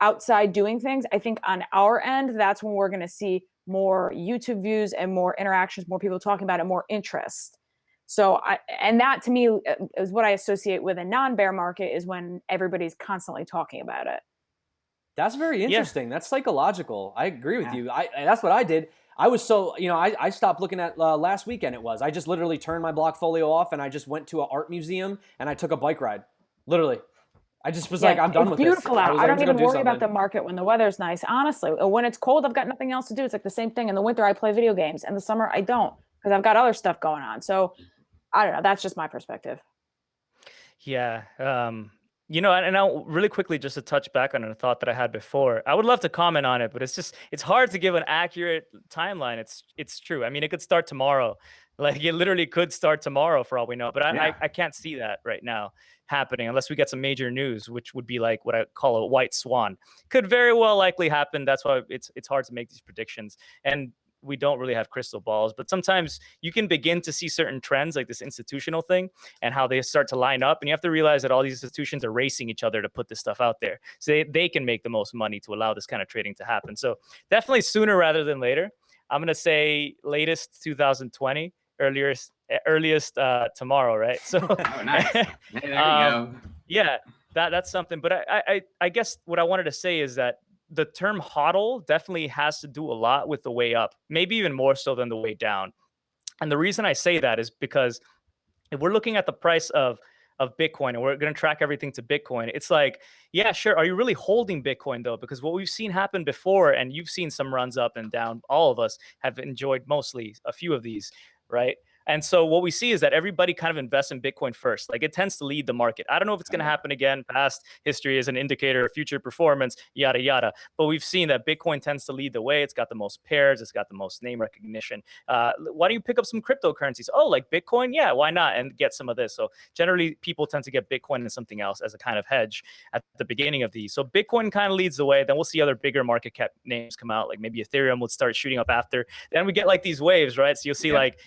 outside doing things, I think on our end, that's when we're going to see more YouTube views and more interactions, more people talking about it, more interest. So and that to me is what I associate with a non-bear market, is when everybody's constantly talking about it. That's very interesting. Yeah. That's psychological. I agree with you. That's what I did. I was so, I stopped looking at last weekend. I just literally turned my Blockfolio off and I just went to an art museum and I took a bike ride. Literally. I just was like, I'm done with this. It's beautiful out. I don't even worry about something. the market when the weather's nice. Honestly, when it's cold, I've got nothing else to do. It's like the same thing. In the winter, I play video games. In the summer, I don't, because I've got other stuff going on. So I don't know. That's just my perspective. Yeah. And I'll really quickly, just to touch back on a thought that I had before. I would love to comment on it, but it's hard to give an accurate timeline. It's true. I mean, it could start tomorrow. Like, it literally could start tomorrow for all we know. But I can't see that right now happening unless we get some major news, which would be like what I call a white swan. Could very well likely happen. That's why it's hard to make these predictions. And we don't really have crystal balls, but sometimes you can begin to see certain trends, like this institutional thing and how they start to line up. And you have to realize that all these institutions are racing each other to put this stuff out there, so they can make the most money to allow this kind of trading to happen. So definitely sooner rather than later. I'm going to say latest 2020, earliest tomorrow, right? So Oh, nice. Hey, there you go. Yeah, that's something. But I guess what I wanted to say is that the term hodl definitely has to do a lot with the way up, maybe even more so than the way down. And the reason I say that is because if we're looking at the price of Bitcoin and we're going to track everything to Bitcoin, it's like, yeah, sure. Are you really holding Bitcoin though? Because what we've seen happen before, and you've seen some runs up and down, all of us have enjoyed mostly a few of these, right? And so what we see is that everybody kind of invests in Bitcoin first. Like, it tends to lead the market. I don't know if it's going to happen again. Past history is an indicator of future performance, yada, yada. But we've seen that Bitcoin tends to lead the way. It's got the most pairs. It's got the most name recognition. Why don't you pick up some cryptocurrencies? Oh, like Bitcoin? Yeah, why not? And get some of this. So generally, people tend to get Bitcoin and something else as a kind of hedge at the beginning of these. So Bitcoin kind of leads the way. Then we'll see other bigger market cap names come out. Like maybe Ethereum would start shooting up after. Then we get like these waves, right? So you'll see like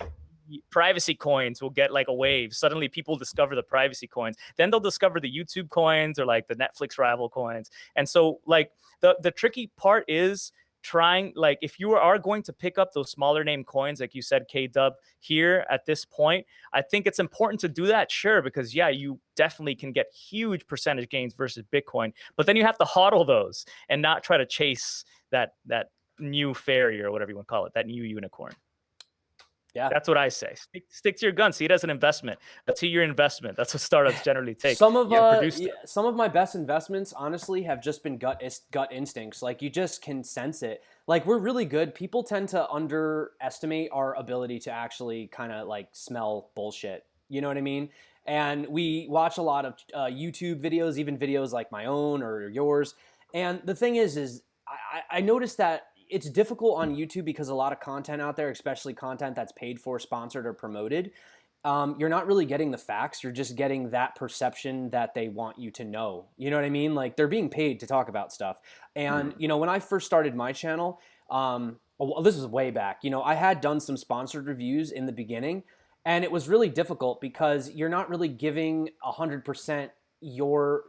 privacy coins will get like a wave. Suddenly people discover the privacy coins. Then they'll discover the YouTube coins or like the Netflix rival coins. And so like the tricky part is trying, like, if you are going to pick up those smaller name coins, like you said, K-Dub, here at this point, I think it's important to do that, sure, because yeah, you definitely can get huge percentage gains versus Bitcoin, but then you have to hodl those and not try to chase that new fairy or whatever you want to call it, that new unicorn. Yeah, that's what I say. Stick to your guns. See it as an investment. That's your investment. That's what startups generally take. Some of my best investments, honestly, have just been gut instincts. Like, you just can sense it. Like, we're really good. People tend to underestimate our ability to actually kind of like smell bullshit. You know what I mean? And we watch a lot of YouTube videos, even videos like my own or yours. And the thing is I noticed that it's difficult on YouTube because a lot of content out there, especially content that's paid for, sponsored, or promoted, you're not really getting the facts. You're just getting that perception that they want you to know. You know what I mean? Like, they're being paid to talk about stuff. And, when I first started my channel, well, this was way back, I had done some sponsored reviews in the beginning, and it was really difficult because you're not really giving 100% your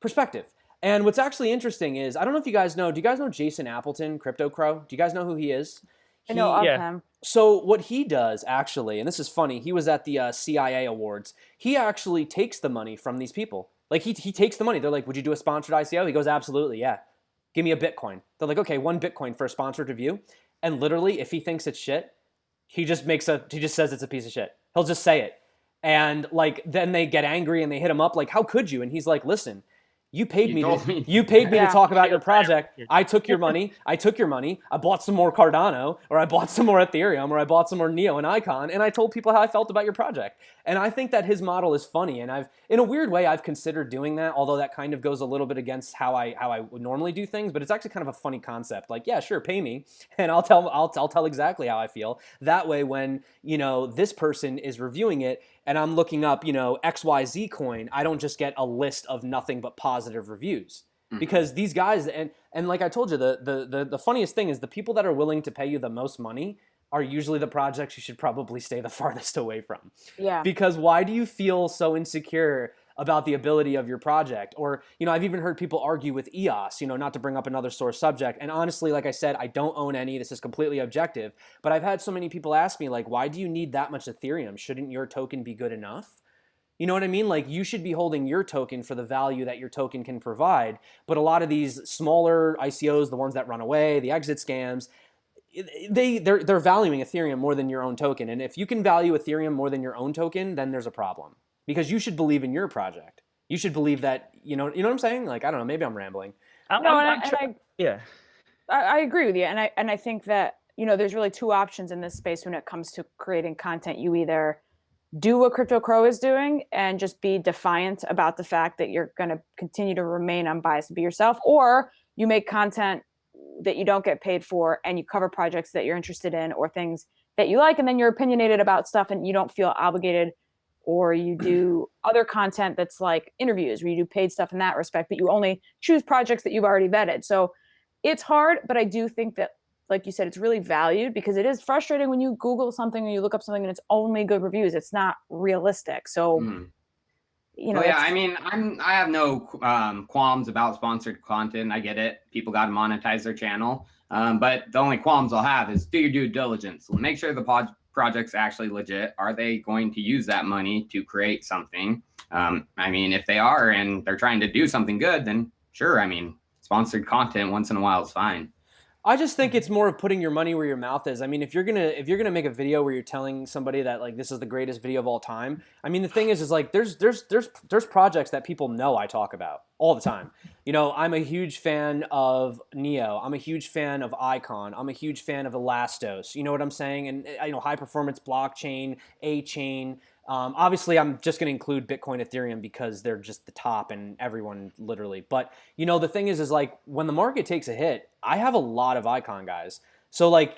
perspective. And what's actually interesting is, I don't know if you guys know, do you guys know Jason Appleton, Crypto Crow? Do you guys know who he is? I know of him. So what he does, actually, and this is funny, he was at the CIA Awards. He actually takes the money from these people. Like, he takes the money. They're like, would you do a sponsored ICO? He goes, absolutely, yeah. Give me a Bitcoin. They're like, okay, 1 Bitcoin for a sponsored review. And literally, if he thinks it's shit, he just says it's a piece of shit. He'll just say it. And like, then they get angry and they hit him up like, how could you? And he's like, listen, you paid me to talk about your project. I took your money. I bought some more Cardano, or I bought some more Ethereum, or I bought some more Neo and Icon, and I told people how I felt about your project. And I think that his model is funny, and in a weird way, I've considered doing that, although that kind of goes a little bit against how I would normally do things, but it's actually kind of a funny concept. Like, yeah, sure, pay me, and I'll tell exactly how I feel. That way, when, this person is reviewing it, and I'm looking up, XYZ coin, I don't just get a list of nothing but positive reviews. because these guys, and like I told you, the funniest thing is the people that are willing to pay you the most money are usually the projects you should probably stay the farthest away from. Yeah. Because why do you feel so insecure about the ability of your project? Or, I've even heard people argue with EOS, not to bring up another sore subject. And honestly, like I said, I don't own any. This is completely objective. But I've had so many people ask me, like, why do you need that much Ethereum? Shouldn't your token be good enough? You know what I mean? Like, you should be holding your token for the value that your token can provide. But a lot of these smaller ICOs, the ones that run away, the exit scams, they're valuing Ethereum more than your own token. And if you can value Ethereum more than your own token, then there's a problem. Because you should believe in your project. You should believe that, you know what I'm saying? Like, I don't know, maybe I'm rambling. Yeah. I agree with you. And I think that, there's really two options in this space when it comes to creating content. You either do what CryptoCro is doing and just be defiant about the fact that you're going to continue to remain unbiased and be yourself, or you make content that you don't get paid for and you cover projects that you're interested in or things that you like, and then you're opinionated about stuff and you don't feel obligated, or you do other content that's like interviews where you do paid stuff in that respect, but you only choose projects that you've already vetted. So it's hard, but I do think that, like you said, it's really valued, because it is frustrating when you Google something or you look up something and it's only good reviews. It's not realistic. So, yeah, I mean, I have no qualms about sponsored content. I get it. People got to monetize their channel. But the only qualms I'll have is do your due diligence. Make sure the project's actually legit. Are they going to use that money to create something? I mean, if they are and they're trying to do something good, then sure. I mean, sponsored content once in a while is fine. I just think it's more of putting your money where your mouth is. I mean, if you're gonna make a video where you're telling somebody that, like, this is the greatest video of all time, I mean, the thing is like there's projects that people know I talk about all the time. I'm a huge fan of Neo. I'm a huge fan of Icon. I'm a huge fan of Elastos. You know what I'm saying? And high performance blockchain, A-chain. Obviously, I'm just going to include Bitcoin, Ethereum, because they're just the top and everyone literally. But, the thing is like when the market takes a hit, I have a lot of Icon guys. So, like,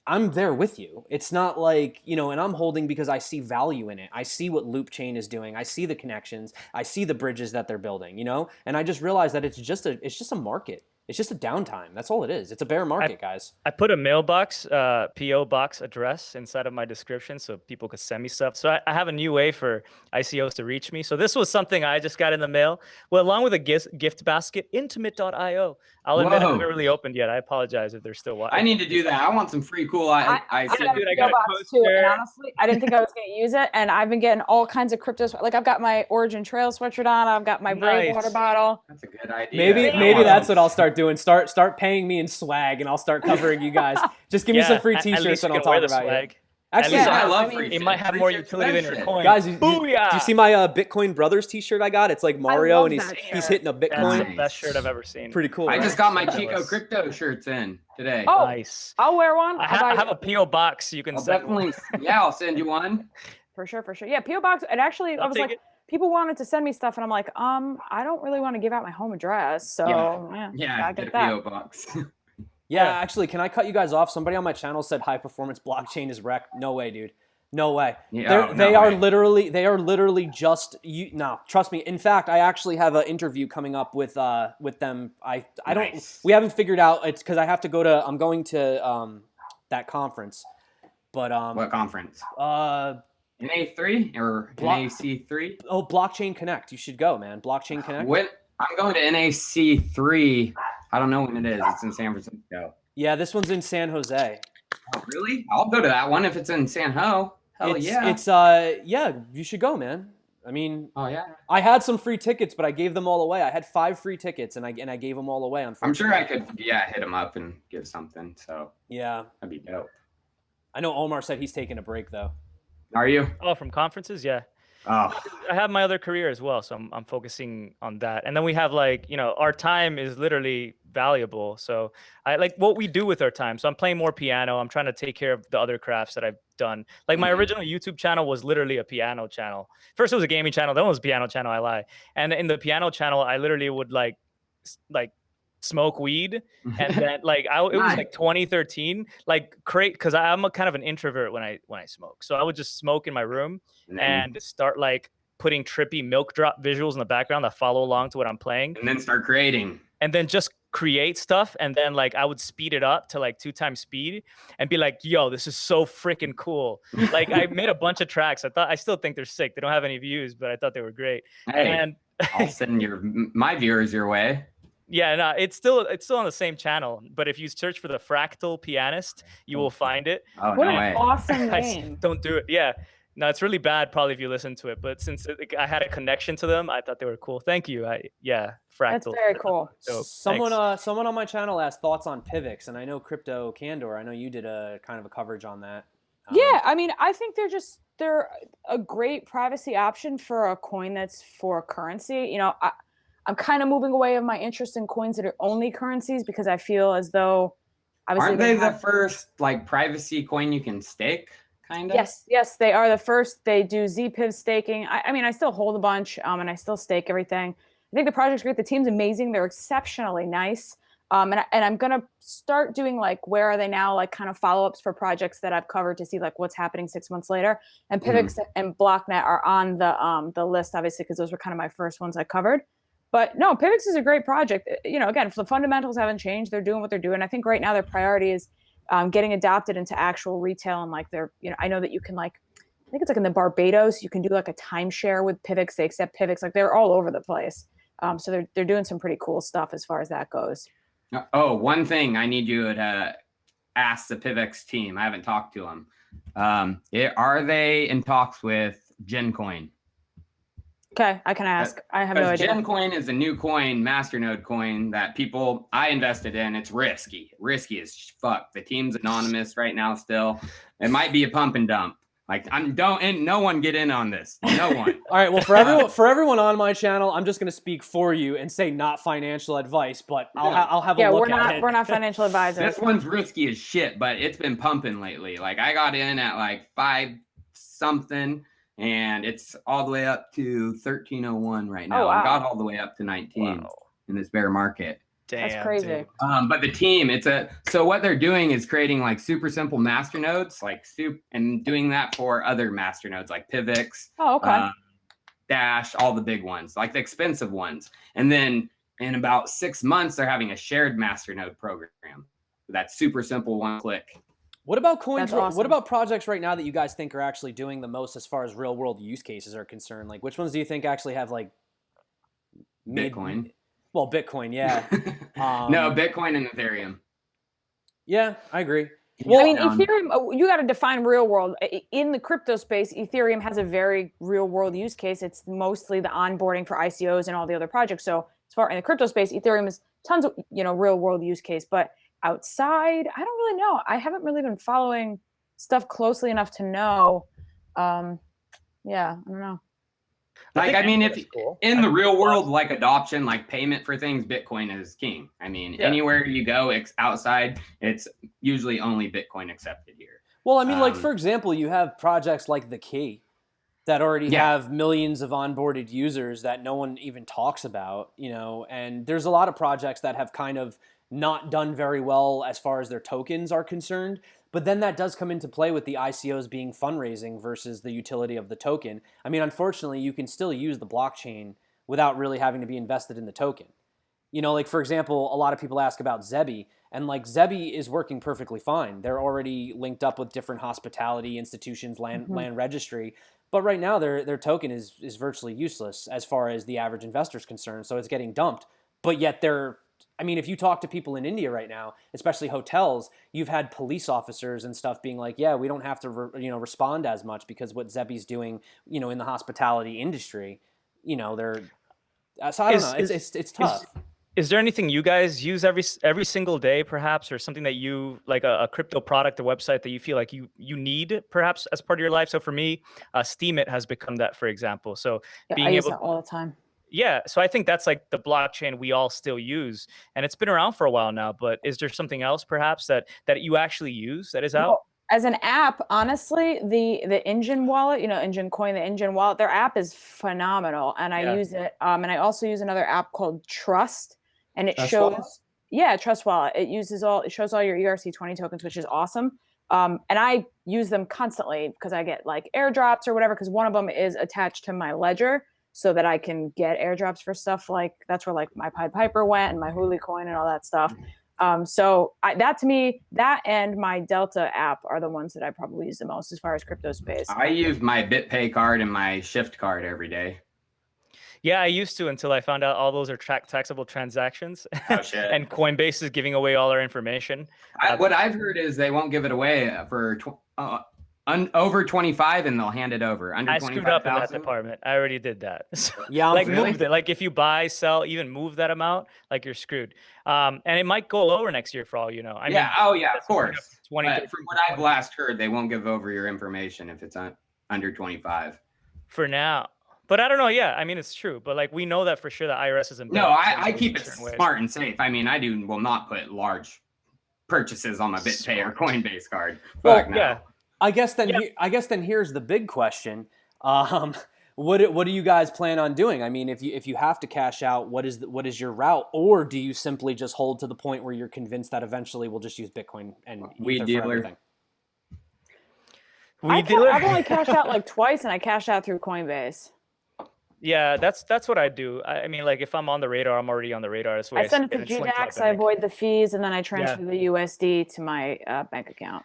I'm there with you. It's not like, and I'm holding because I see value in it. I see what Loop Chain is doing. I see the connections. I see the bridges that they're building, and I just realized that it's just a market. It's just a downtime. That's all it is. It's a bear market, guys. I put a mailbox, PO box address inside of my description so people could send me stuff. So I have a new way for ICOs to reach me. So this was something I just got in the mail. Well, along with a gift basket, intimate.io. I'll admit I haven't really opened yet. I apologize if they're still watching. I need to do that. I want some free cool I got a box too, and honestly, I didn't think I was going to use it. And I've been getting all kinds of crypto. Like, I've got my Origin Trail sweatshirt on. I've got my Brave water bottle. That's a good idea. Maybe that's what I'll start doing. Start paying me in swag, and I'll start covering you guys. Just give me some free T-shirts, and I'll talk about it. Actually, I love free. It might have more utility than your coin. Guys, do you see my Bitcoin Brothers T-shirt I got? It's like Mario, and he's hitting a Bitcoin. That's the best shirt I've ever seen. Pretty cool. I just got my Chico Crypto shirts in today. Oh, nice. I'll wear one. I have a PO box. You can definitely. Yeah, I'll send you one. For sure. Yeah, PO box. And actually, I was like, people wanted to send me stuff, and I'm like, I don't really want to give out my home address, so yeah, get a PO box. Yeah, actually, can I cut you guys off? Somebody on my channel said high performance blockchain is wrecked. No way, dude. No way. Yeah, they are literally just you. No, trust me. In fact, I actually have an interview coming up with them. I don't. We haven't figured out. It's because I have to go to. I'm going to that conference. But what conference? NA3 or NAC3? Oh, Blockchain Connect. You should go, man. Blockchain Connect. I'm going to NAC3. I don't know when it is. It's in San Francisco. Yeah, this one's in San Jose. Oh, really? I'll go to that one if it's in San Ho. It's you should go, man. I mean, oh yeah. I had some free tickets, but I gave them all away. I had 5 free tickets, and I gave them all away. I'm sure I could, hit them up and give something. So yeah, that'd be dope. I know Omar said he's taking a break though. Are you? Oh, from conferences, yeah. Oh. I have my other career as well, so I'm focusing on that. And then we have our time is literally valuable. So I like what we do with our time. So I'm playing more piano. I'm trying to take care of the other crafts that I've done. Like my original YouTube channel was literally a piano channel. First it was a gaming channel, then it was a piano channel. I lie. And in the piano channel, I literally would like smoke weed, and then it was like 2013, because I'm a kind of an introvert when I smoke. So I would just smoke in my room and start putting trippy milk drop visuals in the background that follow along to what I'm playing, And then start creating. and then just create stuff. And then like I would speed it up to like 2x speed and be like, yo, this is so freaking cool. Like I made a bunch of tracks. I still think they're sick. They don't have any views, but I thought they were great. Hey, And I'll send my viewers your way. yeah, no, it's still on the same channel. But if you search for the Fractal Pianist, you will find it. Oh, What no an way. awesome I name. don't do it. Yeah. No, it's really bad probably if you listen to it. But since I had a connection to them, I thought they were cool. Thank you. Yeah, Fractal. That's very cool. Dope. Someone Thanks. someone on my channel asked thoughts on PIVX, and I know CryptoCandor. I know you did a kind of a coverage on that. Yeah, I mean, I think they're a great privacy option for a coin that's for currency. You know, I'm kind of moving away of my interest in coins that are only currencies because I feel as though obviously Aren't they the first like privacy coin you can stake? Kind of. Yes, they are the first. They do ZPIV staking. I mean, I still hold a bunch, and I still stake everything. I think the project's great. The team's amazing. They're exceptionally nice. And I'm gonna start doing like where are they now, like kind of follow-ups for projects that I've covered to see like what's happening 6 months later. And PIVX and BlockNet are on the list, obviously, because those were kind of my first ones I covered. But no, PIVX is a great project. You know, again, the fundamentals haven't changed. They're doing what they're doing. I think right now their priority is getting adopted into actual retail, and like they're, you know, I know that you can like, I think it's like in the Barbados, you can do like a timeshare with PIVX. They accept PIVX. Like they're all over the place. So they're doing some pretty cool stuff as far as that goes. Oh, one thing I need you to ask the PIVX team. I haven't talked to them. Are they in talks with GenCoin? Okay, I can ask. I have no idea. GenCoin is a new coin, masternode coin that I invested in. It's risky as fuck. The team's anonymous right now still. It might be a pump and dump. Like no one get in on this. No one. All right. Well, for everyone on my channel, I'm just going to speak for you and say not financial advice, but I'll have a look at it. We're not financial advisors. This one's risky as shit, but it's been pumping lately. Like I got in at like 5 something, and it's all the way up to 1301 right now. Oh, wow. I got all the way up to 19 in this bear market. Damn, that's crazy. dude. But the team, so what they're doing is creating like super simple master nodes, and doing that for other master nodes like PIVX, Oh, okay. Dash, all the big ones, like the expensive ones. And then in about 6 months, they're having a shared master node program. That's super simple, one click. What about coins? That's awesome. What about projects right now that you guys think are actually doing the most as far as real world use cases are concerned? Like which ones do you think actually have like Bitcoin? Well, Bitcoin, yeah. No, Bitcoin and Ethereum. Yeah, I agree. Well, I mean, Ethereum, you got to define real world. In the crypto space, Ethereum has a very real world use case. It's mostly the onboarding for ICOs and all the other projects. So as far in the crypto space, Ethereum is tons of, you know, real world use case. But outside, I don't really know. I haven't really been following stuff closely enough to know. Yeah, I don't know. Like, I mean, if in the real world, like adoption, like payment for things, Bitcoin is king. I mean, anywhere you go outside, it's usually only Bitcoin accepted here. Well, I mean, like, for example, you have projects like the Key that already have millions of onboarded users that no one even talks about, you know, and there's a lot of projects that have kind of not done very well as far as their tokens are concerned. But then that does come into play with the ICOs being fundraising versus the utility of the token. I mean, unfortunately, you can still use the blockchain without really having to be invested in the token. You know, like, for example, a lot of people ask about Zebi, and like Zebi is working perfectly fine. They're already linked up with different hospitality institutions, land registry. But right now, their token is virtually useless as far as the average investor is concerned. So it's getting dumped. But yet I mean, if you talk to people in India right now, especially hotels, you've had police officers and stuff being like, yeah, we don't have to, respond as much because what Zebi's doing, you know, in the hospitality industry, you know, so I don't know. It's tough. Is there anything you guys use every single day, perhaps, or something that you like a crypto product, a website that you feel like you need, perhaps, as part of your life? So for me, Steemit has become that, for example. So I use that all the time. Yeah, so I think that's like the blockchain we all still use, and it's been around for a while now. But is there something else, perhaps, that you actually use that is out? Well, as an app, honestly, the Engine wallet, you know, Engine Coin, the Engine wallet, their app is phenomenal, and I use it. And I also use another app called Trust, and it shows, Trust Wallet. It shows all your ERC20 tokens, which is awesome. And I use them constantly because I get like airdrops or whatever, because one of them is attached to my ledger so that I can get airdrops for stuff like that's where like my Pied Piper went and my Huli coin and all that stuff. That to me, that and my Delta app are the ones that I probably use the most as far as crypto space. I use my BitPay card and my Shift card every day. Yeah, I used to until I found out all those are taxable transactions. Oh, shit. And Coinbase is giving away all our information. What I've heard is they won't give it away for over 25 and they'll hand it over. Under I 25, screwed up in that department. I already did that. So, Yeah, like really? moved it. Like if you buy, sell, even move that amount, like you're screwed. And it might go lower next year for all you know. I mean, of course. 20, But from what I've last heard, they won't give over your information if it's under 25. for now. But I don't know. Yeah, I mean, it's true. But like we know that for sure the IRS is embedded. No, I keep it smart and safe. I mean, will not put large purchases on my BitPay or Coinbase card. Well, Fuck no. Yeah. I guess then here's the big question. What do you guys plan on doing? I mean, if you have to cash out, what is your route, or do you simply just hold to the point where you're convinced that eventually we'll just use Bitcoin and Weed Ether for dealer. everything? I've only cashed out like twice, and I cashed out through Coinbase. Yeah, that's what I do. I mean, like if I'm on the radar, I'm already on the radar. That's why I send it to it's linked my GDAX, I bank. avoid the fees, and then I transfer the USD to my bank account.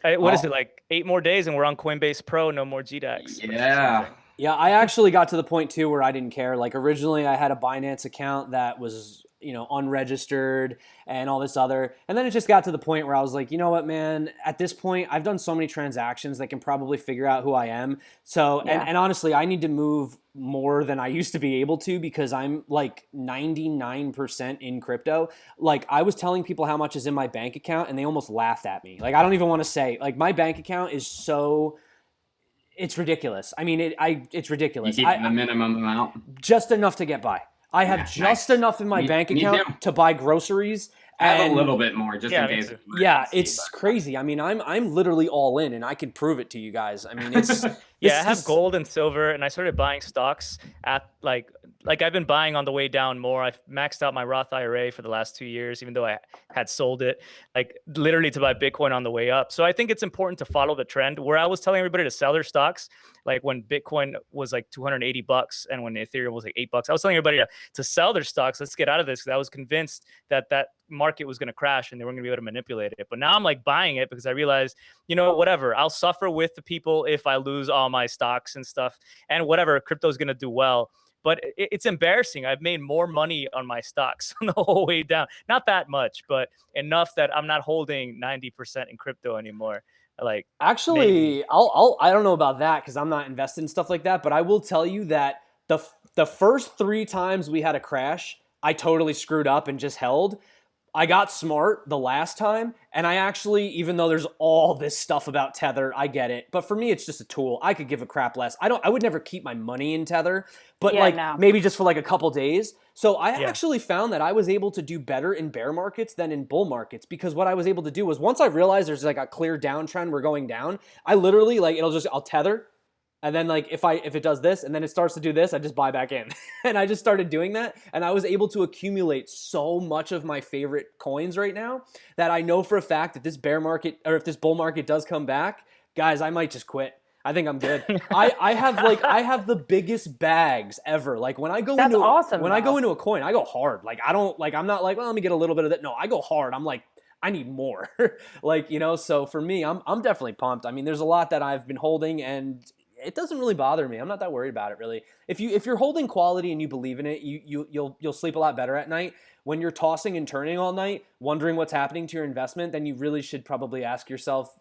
What is it, like 8 more days and we're on Coinbase Pro, no more GDAX. Yeah. Yeah, I actually got to the point too where I didn't care. Like originally I had a Binance account that was, unregistered and all this other. And then it just got to the point where I was like, you know what, man, at this point I've done so many transactions that can probably figure out who I am. So, and honestly, I need to move more than I used to be able to because I'm like 99% in crypto. Like I was telling people how much is in my bank account and they almost laughed at me. Like, I don't even want to say, like, my bank account is it's ridiculous. I mean, it's ridiculous. You keep the minimum amount. Just enough to get by. I have just enough in my bank account to buy groceries. I have a little bit more just in case. Yeah, it's crazy. I mean, I'm literally all in, and I can prove it to you guys. I mean, it's I have gold and silver, and I started buying stocks at like I've been buying on the way down more. I've maxed out my Roth IRA for the last 2 years, even though I had sold it, like literally to buy Bitcoin on the way up. So I think it's important to follow the trend. Where I was telling everybody to sell their stocks, like when Bitcoin was like $280 and when Ethereum was like $8, I was telling everybody to sell their stocks. Let's get out of this, because I was convinced that market was going to crash and they weren't going to be able to manipulate it. But now I'm like buying it because I realized, whatever, I'll suffer with the people if I lose all my stocks and stuff, and whatever, crypto is going to do well. But it's embarrassing. I've made more money on my stocks on the whole way down. Not that much, but enough that I'm not holding 90% in crypto anymore. Like, actually, maybe. I don't know about that because I'm not invested in stuff like that. But I will tell you that the first 3 times we had a crash, I totally screwed up and just held. I got smart the last time, and I actually, even though there's all this stuff about Tether, I get it. But for me, it's just a tool. I could give a crap less. I would never keep my money in Tether, but maybe just for like a couple days. So I actually found that I was able to do better in bear markets than in bull markets, because what I was able to do was, once I realized there's like a clear downtrend, we're going down, I literally I'll tether. And then like if it does this and then it starts to do this, I just buy back in. And I just started doing that. And I was able to accumulate so much of my favorite coins right now that I know for a fact that this bear market, or if this bull market does come back, guys, I might just quit. I think I'm good. I have the biggest bags ever. Like when I go That's awesome, when I go into a coin, I go hard. Like I'm not like, well, let me get a little bit of that. No, I go hard. I'm like, I need more. So for me, I'm definitely pumped. I mean, there's a lot that I've been holding and it doesn't really bother me. I'm not that worried about it, really. If you're holding quality and you believe in it, you'll sleep a lot better at night. When you're tossing and turning all night, wondering what's happening to your investment, then you really should probably ask yourself,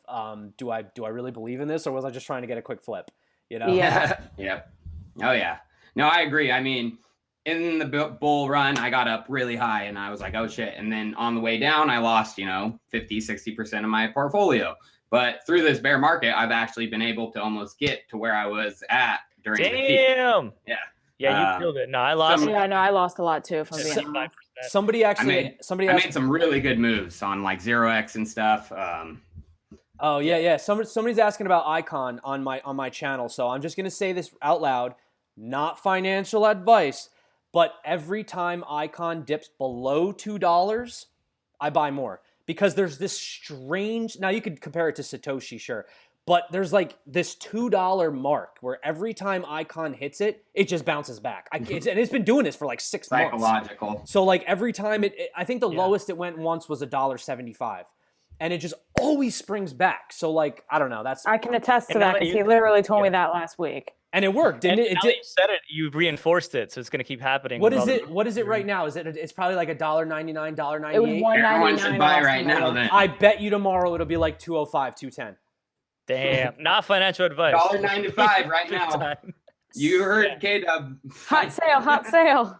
do I really believe in this, or was I just trying to get a quick flip? Yeah. Yeah. Oh yeah. No, I agree. I mean, in the bull run, I got up really high and I was like, oh shit. And then on the way down, I lost, 50, 60% of my portfolio. But through this bear market, I've actually been able to almost get to where I was at during the peak. Damn. Yeah. Yeah, you killed it. No, I lost. I lost a lot too. If I'm being honest. Somebody I made some really good moves on like 0x and stuff. Oh yeah. Somebody's asking about Icon on my channel, so I'm just gonna say this out loud. Not financial advice, but every time Icon dips below $2, I buy more. because there's this strange, now you could compare it to Satoshi, sure, but there's like this $2 mark where every time Icon hits it, it just bounces back. And it's been doing this for like 6 months. Psychological. So like every time I think the lowest it went once was $1.75. And it just always springs back. So like, I don't know. I can attest to that because he literally told me that last week. And it worked, didn't it? Now that you said it, you reinforced it, so it's going to keep happening. What is it? What is it right now? It's probably like $1.99, $1.98. It was $1.99. Everyone should buy right now then. I bet you tomorrow it'll be like $2.05, $2.10. Damn, not financial advice. $1.95 right now. You heard K-Dub. Hot sale, hot sale.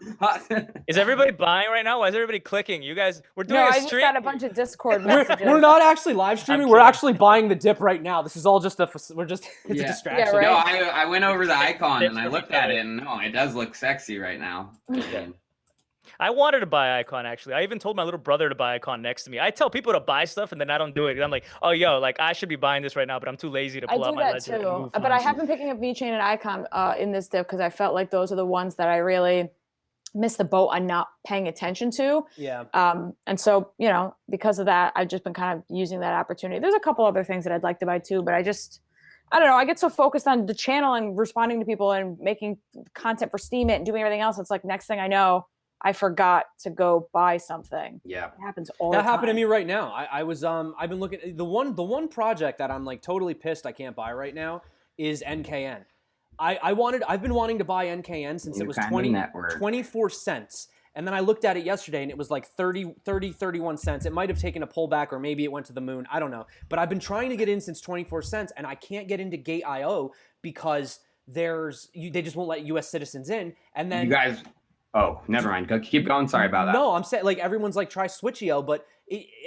Is everybody buying right now? Why is everybody clicking? You guys, we're doing No, a I just stream. got a bunch of Discord messages. We're not actually live streaming. We're actually buying the dip right now. This is all just it's a distraction. Yeah, right. No, I went over the icon and I looked at it, and no, it does look sexy right now. I wanted to buy Icon, actually. I even told my little brother to buy Icon next to me. I tell people to buy stuff, and then I don't do it. I'm like, oh, yo, like, I should be buying this right now, but I'm too lazy to pull out my ledger. I do that too. But I have been picking up VeChain and Icon in this dip because I felt like those are the ones that I really missed the boat on not paying attention to. Yeah. And so, you know, because of that, I've just been kind of using that opportunity. There's a couple other things that I'd like to buy too, but I don't know. I get so focused on the channel and responding to people and making content for Steam it and doing everything else. It's like next thing I know, I forgot to go buy something. Yeah, it happens all the time. That happened to me right now. I've been looking, the one project that I'm like totally pissed I can't buy right now is NKN. I've been wanting to buy NKN since it was 24 cents. And then I looked at it yesterday and it was like 31 cents. It might have taken a pullback or maybe it went to the moon. I don't know. But I've been trying to get in since 24 cents and I can't get into Gate.io because they just won't let US citizens in. And then you guys, oh, never mind. Keep going. Sorry about that. No, I'm saying like everyone's like try Switch.io, but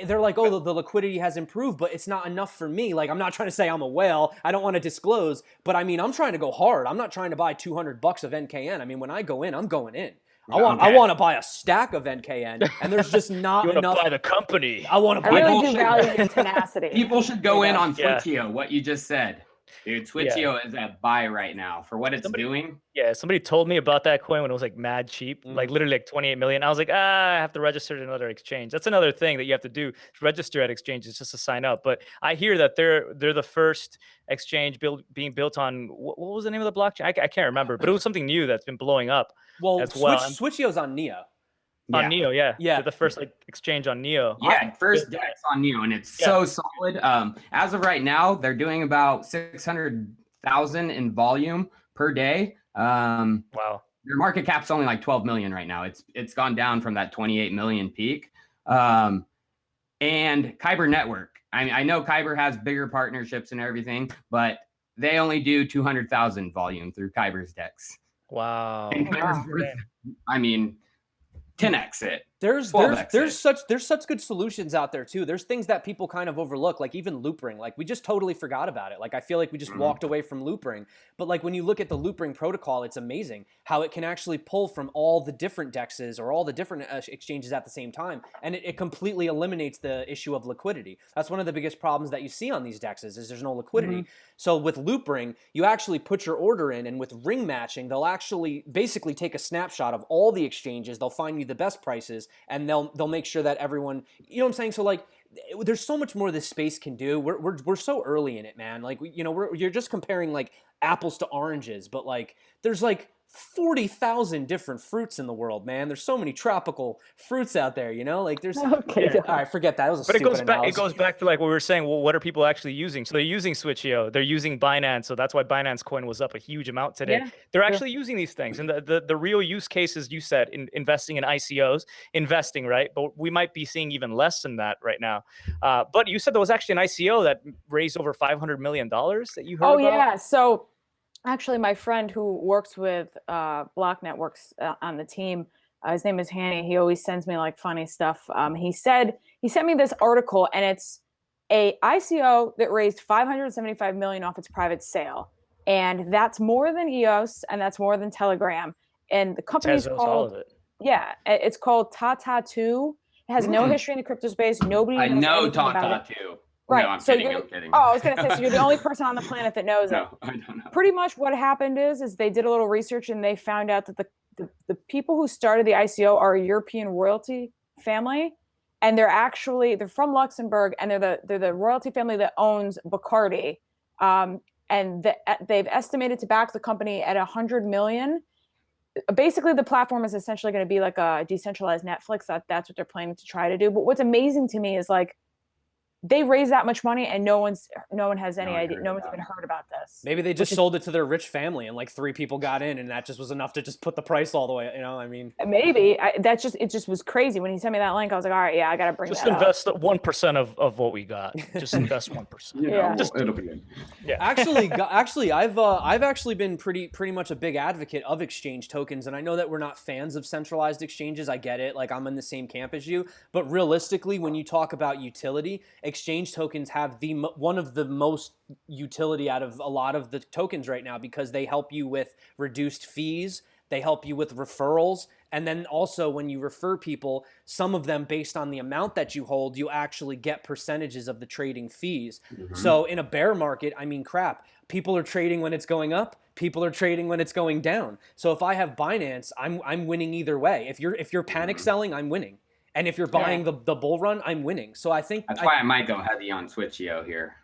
they're like, oh, the liquidity has improved, but it's not enough for me. Like, I'm not trying to say I'm a whale. I don't want to disclose, but I mean, I'm trying to go hard. I'm not trying to buy $200 of NKN. I mean, when I go in, I'm going in. I want to buy a stack of NKN, and there's just not you enough. Buy the company. I want to buy. I really do value your tenacity. People should go in on Switch.io. What you just said. Dude, Switch.io is at buy right now for what it's doing. Yeah, somebody told me about that coin when it was like mad cheap, like literally like 28 million. I was like, I have to register to another exchange. That's another thing that you have to do to register at exchanges just to sign up. But I hear that they're the first exchange being built on what was the name of the blockchain? I can't remember, but it was something new that's been blowing up. Well, as well. Switch.io's on Neo. On Neo, yeah. They're the first like exchange on Neo. Yeah, first DEX on Neo, and it's so solid. As of right now, they're doing about 600,000 in volume per day. Wow. Their market cap's only like 12 million right now. It's gone down from that 28 million peak. And Kyber Network. I know Kyber has bigger partnerships and everything, but they only do 200,000 volume through Kyber's DEX. Wow. And Kyber's worth, I mean, 10x it. There's such good solutions out there too. There's things that people kind of overlook, like even Loopring. Like we just totally forgot about it. Like I feel like we just walked away from Loopring. But like when you look at the Loopring protocol, it's amazing how it can actually pull from all the different DEXs or all the different exchanges at the same time, and it completely eliminates the issue of liquidity. That's one of the biggest problems that you see on these DEXs is there's no liquidity. So with Loopring, you actually put your order in, and with ring matching, they'll actually basically take a snapshot of all the exchanges. They'll find you the best prices, and they'll make sure that everyone, you know what I'm saying? So like, there's so much more this space can do. We're so early in it, man. Like, you're just comparing like apples to oranges, but like there's like 40,000 different fruits in the world, man. There's so many tropical fruits out there, like there's okay. All right, forget that. It was a stupid analogy. It goes back to like what we were saying. Well, what are people actually using? So they're using Switch.io, they're using Binance, so that's why Binance coin was up a huge amount today. They're actually using these things, and the real use cases you said in investing in ICOs, investing, right? But we might be seeing even less than that right now. But you said there was actually an ICO that raised over $500 million that you heard about. Yeah, so actually, my friend who works with Block Networks on the team, his name is Hanny. He always sends me like funny stuff. He sent me this article, and it's a ICO that raised $575 million off its private sale, and that's more than EOS, and that's more than Telegram. And the company's called it's called Tata2. It has no history in the crypto space. Nobody. I know Tata2. Right. No, I'm kidding. I'm kidding. Oh, I was going to say, so you're the only person on the planet that knows it. I don't know. Pretty much what happened is they did a little research and they found out that the people who started the ICO are a European royalty family. and they're from Luxembourg, and they're the royalty family that owns Bacardi, and they've estimated to back the company at 100 million. Basically, the platform is essentially going to be like a decentralized Netflix. That's what they're planning to try to do. But what's amazing to me is like, they raised that much money and no one has any idea. No one's even heard about this. Maybe they just sold it to their rich family and like 3 people got in, and that just was enough to just put the price all the way. You know, I mean, maybe it just was crazy when he sent me that link. I was like, all right, yeah, I got to bring just that invest up. 1% of what we got. Just invest 1%. Yeah. It'll be good. Yeah. Actually, I've actually been pretty much a big advocate of exchange tokens, and I know that we're not fans of centralized exchanges. I get it. Like, I'm in the same camp as you, but realistically, when you talk about utility, exchange tokens have one of the most utility out of a lot of the tokens right now, because they help you with reduced fees, they help you with referrals, and then also when you refer people, some of them based on the amount that you hold, you actually get percentages of the trading fees. So in a bear market, I mean, crap, people are trading when it's going up, people are trading when it's going down. So if I have Binance, I'm winning either way. If you're panic selling, I'm winning. And if you're buying the bull run, I'm winning. So I think that's why I might go heavy on Switch.io here.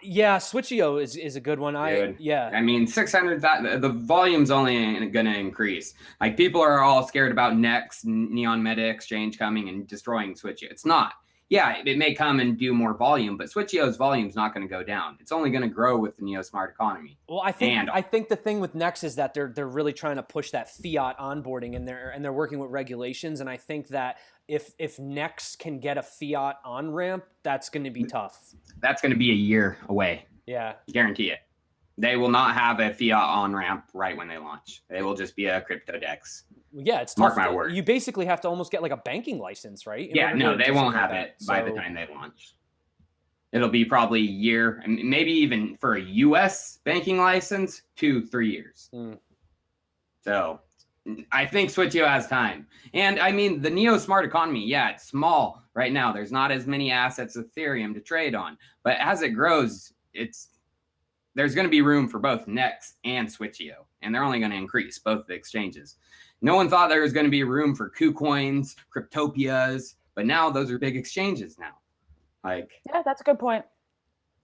Yeah, Switch.io is a good one. I mean, 600. The volume's only going to increase. Like, people are all scared about Nex, Neon Meta Exchange coming and destroying Switch.io. It's not. Yeah, it may come and do more volume, but Switch.io's volume is not going to go down. It's only going to grow with the Neo Smart Economy. Well, I think the thing with Nex is that they're really trying to push that fiat onboarding, and they're working with regulations. And I think that if Nex can get a fiat on ramp, that's going to be tough. That's going to be a year away. Yeah, guarantee it. They will not have a fiat on ramp right when they launch. They will just be a crypto DEX. Yeah, it's Mark tough. my word. You basically have to almost get like a banking license, right? Yeah, no, they won't have it by the time they launch. It'll be probably a year, and maybe even for a U.S. banking license, 2-3 years. So I think Switch.io has time. And I mean, the Neo Smart Economy, yeah, it's small right now. There's not as many assets of Ethereum to trade on. But as it grows, there's going to be room for both Nex and Switch.io. And they're only going to increase, both the exchanges. No one thought there was going to be room for KuCoins, Cryptopias, but now those are big exchanges now. Yeah, that's a good point.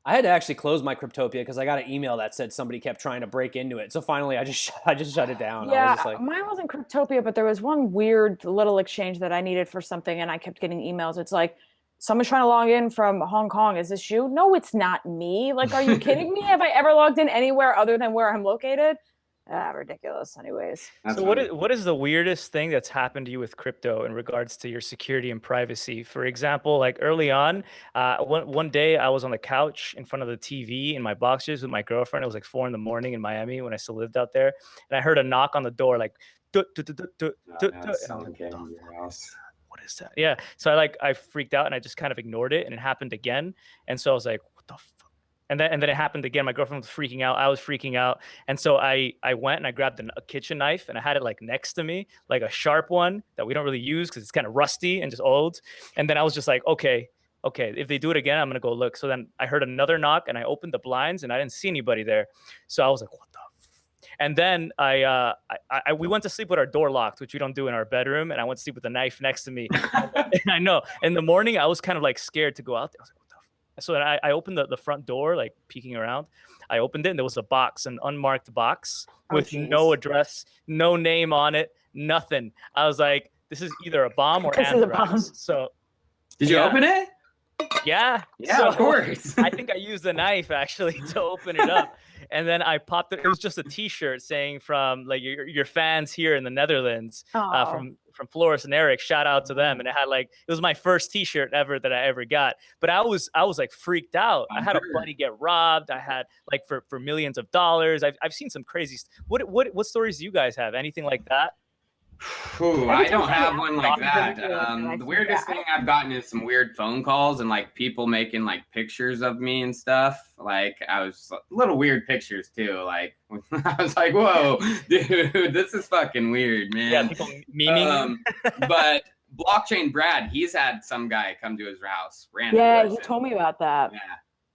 I had to actually close my Cryptopia because I got an email that said somebody kept trying to break into it. So finally, I just shut it down. Yeah, I was just like, mine wasn't Cryptopia, but there was one weird little exchange that I needed for something, and I kept getting emails. It's like, someone's trying to log in from Hong Kong. Is this you? No, it's not me. Like, are you kidding me? Have I ever logged in anywhere other than where I'm located? Ridiculous. Anyways. So what is the weirdest thing that's happened to you with crypto in regards to your security and privacy? For example, like early on, one day I was on the couch in front of the TV in my boxers with my girlfriend. It was like 4 a.m. in Miami when I still lived out there, and I heard a knock on the door, like, what is that? Yeah. So I freaked out and I just kind of ignored it, and it happened again. And so I was like, what the fuck? And then it happened again. My girlfriend was freaking out. I was freaking out. And so I went and I grabbed a kitchen knife, and I had it like next to me, like a sharp one that we don't really use because it's kind of rusty and just old. And then I was just like, okay, if they do it again, I'm going to go look. So then I heard another knock, and I opened the blinds, and I didn't see anybody there. So I was like, what the And then we went to sleep with our door locked, which we don't do in our bedroom. And I went to sleep with a knife next to me. And I know. In the morning, I was kind of like scared to go out there. I was like, what the f-? So then I opened the front door, like peeking around. I opened it, and there was a box, an unmarked box with no address, no name on it, nothing. I was like, this is either a bomb or anthrax. So did you open it? Yeah. Yeah, so of course. I think I used a knife actually to open it up. And then I popped it. It was just a T-shirt saying from like your fans here in the Netherlands, from Floris and Eric. Shout out to them. And it had it was my first T-shirt ever that I ever got. But I was like freaked out. I had a buddy get robbed. I had for millions of dollars. I've seen some crazy. What stories do you guys have? Anything like that? Ooh, I don't have one like that. The weirdest thing I've gotten is some weird phone calls and people making pictures of me and stuff. I was little weird pictures too. I was like, whoa, dude, this is fucking weird, man. Yeah, people memeing. But Blockchain Brad, he's had some guy come to his house. Yeah, he told me about that.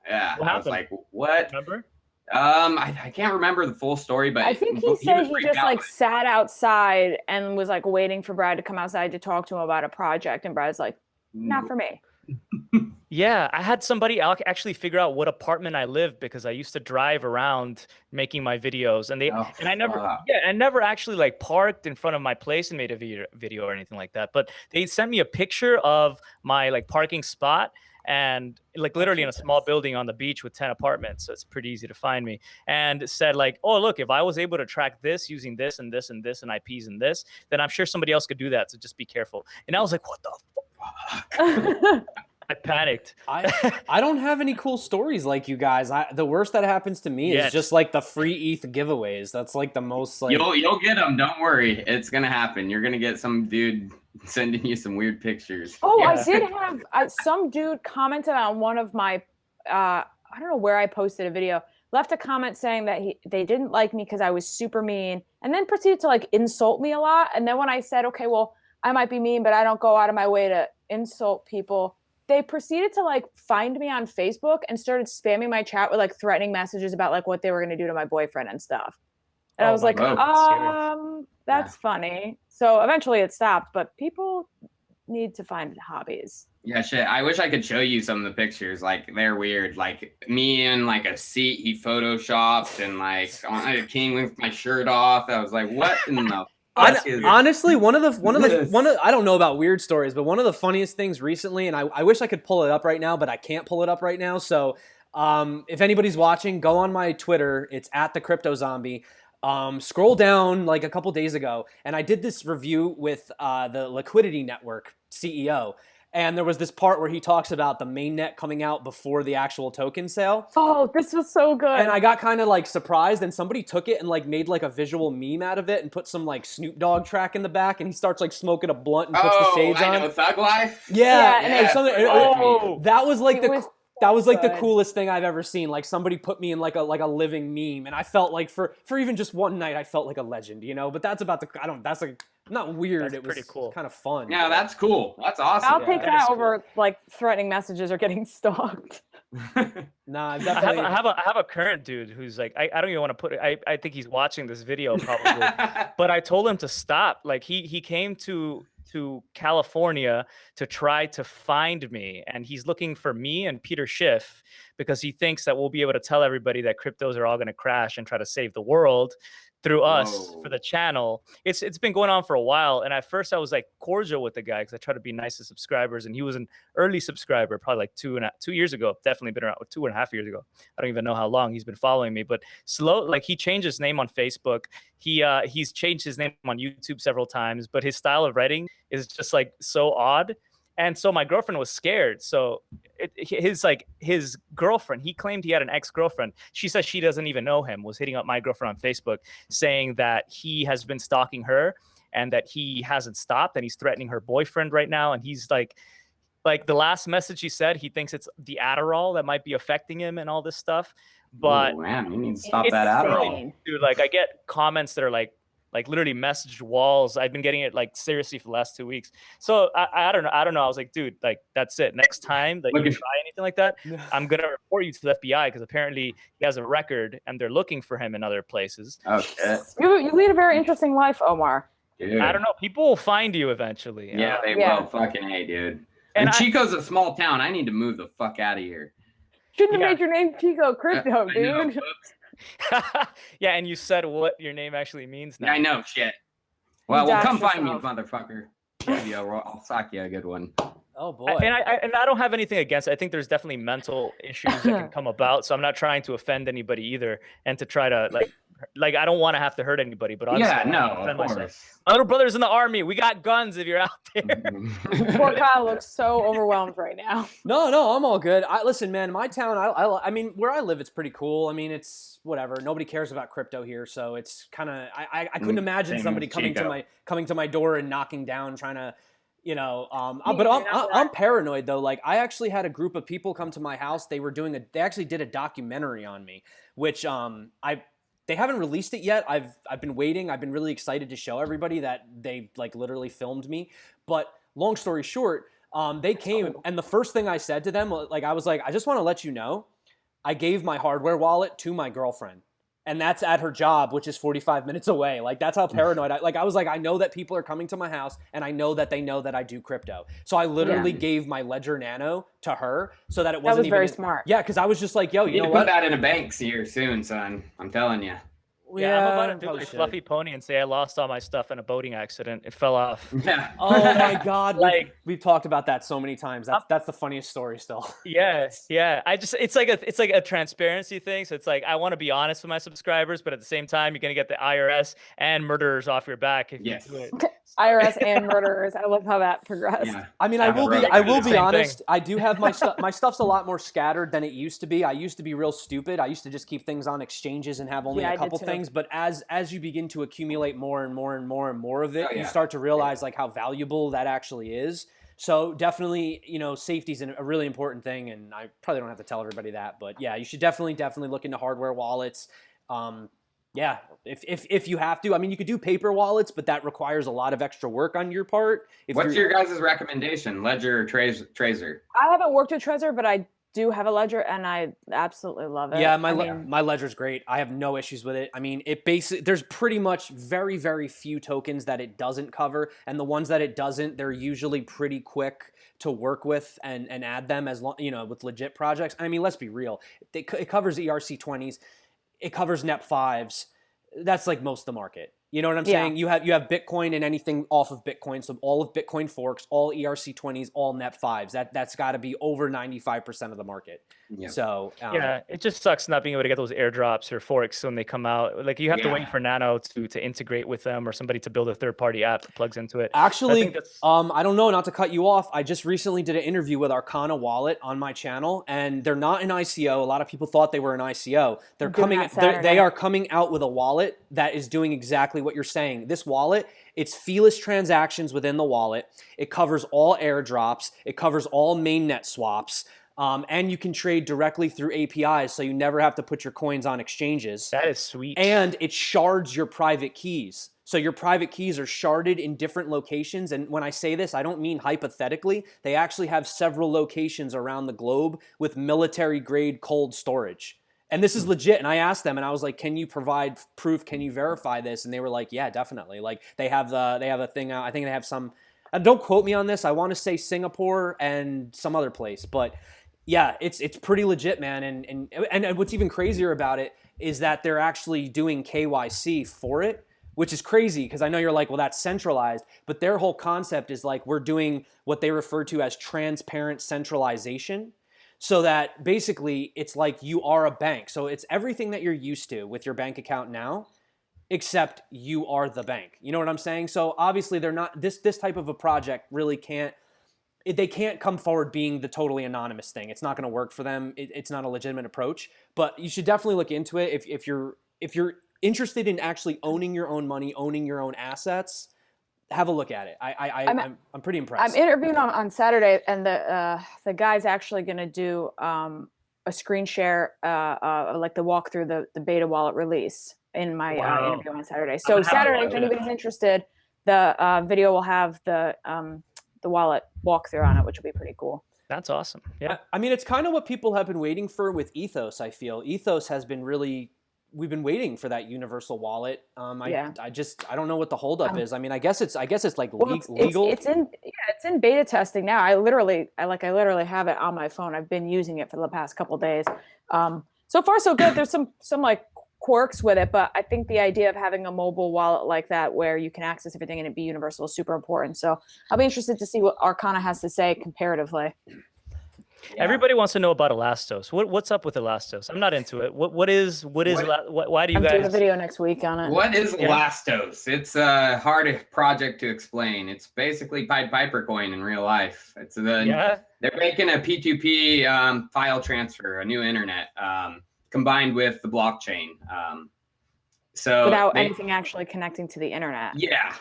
Yeah. What I was like, what? Remember? I can't remember the full story, but I think he said he just sat outside and was waiting for Brad to come outside to talk to him about a project, and Brad's like, Not for me. Yeah, I had somebody actually figure out what apartment I live because I used to drive around making my videos, and I never actually like parked in front of my place and made a video or anything like that. But they sent me a picture of my like parking spot, and like literally in a small building on the beach with 10 apartments, so it's pretty easy to find me. And said like, oh look, if I was able to track this using this and this and this and IPs and this, then I'm sure somebody else could do that. So just be careful. And I was like, what the fuck? I panicked. I don't have any cool stories like you guys. The worst that happens to me is just like the free ETH giveaways. That's like the most like you'll get them. Don't worry, it's gonna happen. You're gonna get some dude sending you some weird pictures. Oh, yeah. I did have some dude commented on one of my I don't know where I posted a video. Left a comment saying that they didn't like me because I was super mean, and then proceeded to like insult me a lot. And then when I said, okay, well, I might be mean, but I don't go out of my way to insult people, they proceeded to like find me on Facebook and started spamming my chat with like threatening messages about like what they were going to do to my boyfriend and stuff. And I was like, that's funny. So eventually it stopped, but people need to find hobbies. Yeah, shit. I wish I could show you some of the pictures. Like, they're weird. Like, me in like a seat he photoshopped, and like on a king with my shirt off. I was like, what in the honestly, one of the I don't know about weird stories, but one of the funniest things recently, and I wish I could pull it up right now, but I can't pull it up right now. So if anybody's watching, go on my Twitter. It's at the Crypto Zombie. Scroll down like a couple days ago, and I did this review with the Liquidity Network CEO. And there was this part where he talks about the mainnet coming out before the actual token sale. Oh, this was so good. And I got kind of like surprised, and somebody took it and like made like a visual meme out of it and put some like Snoop Dogg track in the back, and he starts like smoking a blunt and puts the shades on. I know, Thug Life? Yeah. And that was like the coolest thing I've ever seen. Like somebody put me in like a living meme, and I felt like for even just one night I felt like a legend, you know. But that's about that's like not weird. That's it was pretty cool. Kind of fun. Yeah, that's cool. That's awesome. I'll take that over like threatening messages or getting stalked. Nah, definitely. I have a current dude who's like, I don't even want to put it. I think he's watching this video probably, but I told him to stop. Like he came to California to try to find me, and he's looking for me and Peter Schiff because he thinks that we'll be able to tell everybody that cryptos are all going to crash and try to save the world through us for the channel. It's been going on for a while, and at first I was like cordial with the guy because I try to be nice to subscribers, and he was an early subscriber, probably like 2 years ago. Definitely been around 2.5 years ago. I don't even know how long he's been following me, but like he changed his name on Facebook. He's changed his name on YouTube several times, but his style of writing is just like so odd. And so my girlfriend was scared. So his girlfriend, he claimed he had an ex-girlfriend. She says she doesn't even know him, was hitting up my girlfriend on Facebook saying that he has been stalking her and that he hasn't stopped, and he's threatening her boyfriend right now. And he's like the last message he said, he thinks it's the Adderall that might be affecting him and all this stuff. But man, you need to stop that Adderall. Dude, like I get comments that are like literally message walls. I've been getting it like seriously for the last 2 weeks. So I don't know. I was like, dude, like that's it. Next time that you try anything like that, I'm gonna report you to the FBI because apparently he has a record and they're looking for him in other places. Oh shit. You lead a very interesting life, Omar. Dude. I don't know. People will find you eventually. Yeah, they will. Fucking hey, dude. And Chico's a small town. I need to move the fuck out of here. Shouldn't have made your name Chico Crypto, dude. Yeah, and you said what your name actually means now. Yeah, I know, shit. Well, come find me, motherfucker. Yeah, I'll sock you a good one. Oh boy. And I don't have anything against it. I think there's definitely mental issues that can come about. So I'm not trying to offend anybody either, and to try to like I don't want to have to hurt anybody. But honestly, yeah, no, of course. Myself. My little brother's in the army. We got guns. If you're out there. Poor Kyle looks so overwhelmed right now. No, I'm all good. Listen, man, my town. I mean, where I live, it's pretty cool. I mean, it's whatever. Nobody cares about crypto here, so it's kind of. I couldn't imagine somebody coming to my door and knocking down, trying to. You know, but I'm paranoid though. Like I actually had a group of people come to my house. They actually did a documentary on me, which they haven't released it yet. I've been waiting. I've been really excited to show everybody that they like literally filmed me. But long story short, they came and the first thing I said to them, like I was like, I just want to let you know, I gave my hardware wallet to my girlfriend. and that's at her job, which is 45 minutes away. Like, that's how paranoid I was like, I know that people are coming to my house, and I know that they know that I do crypto. So I literally gave my Ledger Nano to her so that it wasn't even very smart. Yeah, because I was just like, yo, You you need know to put what? that in a bank here soon, son. I'm telling you. Yeah, I'm about to do probably like should. Fluffy Pony and say I lost all my stuff in a boating accident. It fell off. Yeah. Oh my God. Like- we've talked about that so many times. That's the funniest story still. Yeah. It's like a transparency thing. So it's like I want to be honest with my subscribers, but at the same time, you're gonna get the IRS and murderers off your back if Yes. you do it. IRS and murderers. I love how that progressed. Yeah. I mean, I will be Same thing. honest. I do have my stuff. My stuff's a lot more scattered than it used to be. I used to be real stupid. I used to just keep things on exchanges and have only Yeah, I a did couple too. things. But as you begin to accumulate more and more and more and more of it, Oh, yeah. you start to realize like how valuable that actually is. So definitely, safety is a really important thing, and I probably don't have to tell everybody that. But yeah, you should definitely look into hardware wallets. Yeah, if you have to. I mean, you could do paper wallets, but that requires a lot of extra work on your part. What's your guys' recommendation? Ledger or Tracer? I haven't worked with Trezor, but I do have a Ledger, and I absolutely love it. Yeah, I mean, my Ledger's great. I have no issues with it. I mean, there's pretty much very, very few tokens that it doesn't cover, and the ones that it doesn't, they're usually pretty quick to work with and add them as long, with legit projects. I mean, let's be real. It covers ERC20s, it covers NEP5s. That's like most of the market. You know what I'm saying? You have Bitcoin and anything off of Bitcoin. So all of Bitcoin forks, all ERC20s, all NEP5s. That's got to be over 95% of the market. Yeah. So Yeah, it just sucks not being able to get those airdrops or forks when they come out. Like you have to wait for Nano to integrate with them or somebody to build a third-party app that plugs into it. Actually, I don't know, not to cut you off. I just recently did an interview with Arcana Wallet on my channel, and they're not an ICO. A lot of people thought they were an ICO. They are coming out with a wallet that is doing exactly what you're saying. This wallet, it's feeless transactions within the wallet. It covers all airdrops. It covers all mainnet swaps. And you can trade directly through APIs, so you never have to put your coins on exchanges. That is sweet. And it shards your private keys. So your private keys are sharded in different locations. And when I say this, I don't mean hypothetically. They actually have several locations around the globe with military-grade cold storage. And this is legit. And I asked them, and I was like, "Can you provide proof? Can you verify this?" And they were like, "Yeah, definitely." Like they have a thing out. I think they have some. Don't quote me on this. I want to say Singapore and some other place, but yeah, it's pretty legit, man. And what's even crazier about it is that they're actually doing KYC for it, which is crazy because I know you're like, well, that's centralized, but their whole concept is like we're doing what they refer to as transparent centralization. So that basically it's like you are a bank. So it's everything that you're used to with your bank account now, except you are the bank. You know what I'm saying? So obviously they're not, this type of a project really can't, they can't come forward being the totally anonymous thing. It's not going to work for them. It's not a legitimate approach, but you should definitely look into it. If you're interested in actually owning your own money, owning your own assets, have a look at it. I'm pretty impressed. I'm interviewing on Saturday, and the guy's actually going to do a screen share, like the walkthrough the beta wallet release in my interview on Saturday. So Saturday, if anybody's interested, the video will have the wallet walkthrough on it, which will be pretty cool. That's awesome. Yeah. I mean, it's kind of what people have been waiting for with Ethos. I feel Ethos has been we've been waiting for that universal wallet. I don't know what the holdup is. I mean, I guess it's like legal. It's in beta testing now. I literally have it on my phone. I've been using it for the past couple of days. So far so good. There's some like quirks with it, but I think the idea of having a mobile wallet like that where you can access everything and it be universal is super important. So I'll be interested to see what Arcana has to say comparatively. Yeah. Everybody wants to know about Elastos. What's up with Elastos? I'm not into it. Why do you I'm guys? doing a video next week on it. What is Elastos? It's a hard project to explain. It's basically Pied Piper coin in real life. They're making a P2P file transfer, a new internet, combined with the blockchain. So without anything actually connecting to the internet. Yeah.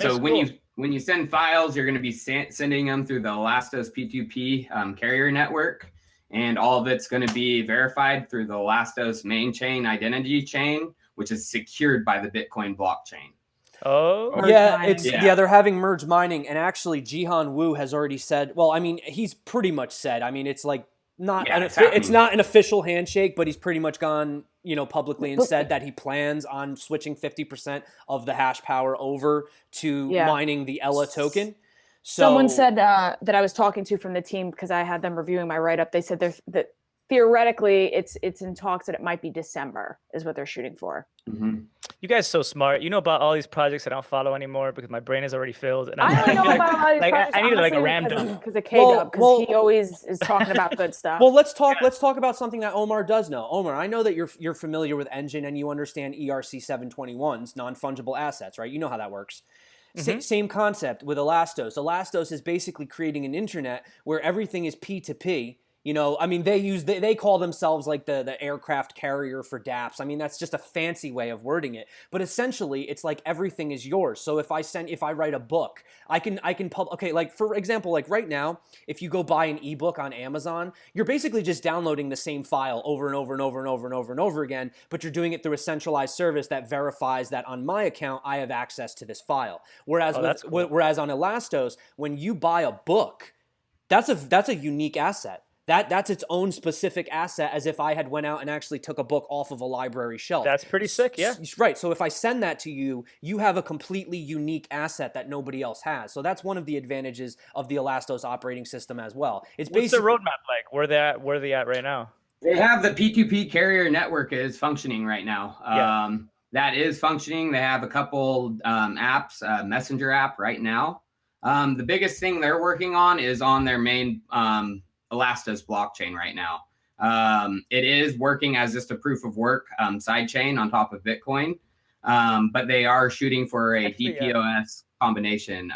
So when you send files, you're going to be sending them through the Elastos P2P carrier network, and all of it's going to be verified through the Elastos main chain identity chain, which is secured by the Bitcoin blockchain. Oh, yeah, they're having merge mining, and actually Jihan Wu has already said, well, I mean, he's pretty much said, I mean, it's like not Yeah, it's not an official handshake, but he's pretty much gone, publicly and said that he plans on switching 50% of the hash power over to mining the Ella token. So someone said that I was talking to from the team, because I had them reviewing my write-up. They said that theoretically it's in talks that it might be December is what they're shooting for. Mm-hmm. You guys so smart. You know about all these projects I don't follow anymore because my brain is already filled. And I only know about all these projects, I need like a honestly, ram dump. because of K-Dub, because he always is talking about good stuff. Well, let's talk about something that Omar does know. Omar, I know that you're familiar with Engine and you understand ERC 721's non-fungible assets, right? You know how that works. Same concept with Elastos. Elastos is basically creating an internet where everything is P2P. They call themselves like the aircraft carrier for dApps. I mean, that's just a fancy way of wording it. But essentially, it's like everything is yours. So if I write a book, I can okay, like for example, like right now, if you go buy an ebook on Amazon, you're basically just downloading the same file over and over and over and over and over and over again, but you're doing it through a centralized service that verifies that on my account, I have access to this file. Whereas whereas on Elastos, when you buy a book, that's a unique asset. That's its own specific asset, as if I had went out and actually took a book off of a library shelf. That's pretty sick, yeah. Right. So if I send that to you, you have a completely unique asset that nobody else has. So that's one of the advantages of the Elastos operating system as well. What's the roadmap like? Where are they at right now? They have the P2P carrier network is functioning right now. That is functioning. They have a couple apps, messenger app right now. The biggest thing they're working on is on their main Elastos blockchain right now. It is working as just a proof of work sidechain on top of Bitcoin, but they are shooting for a DPoS combination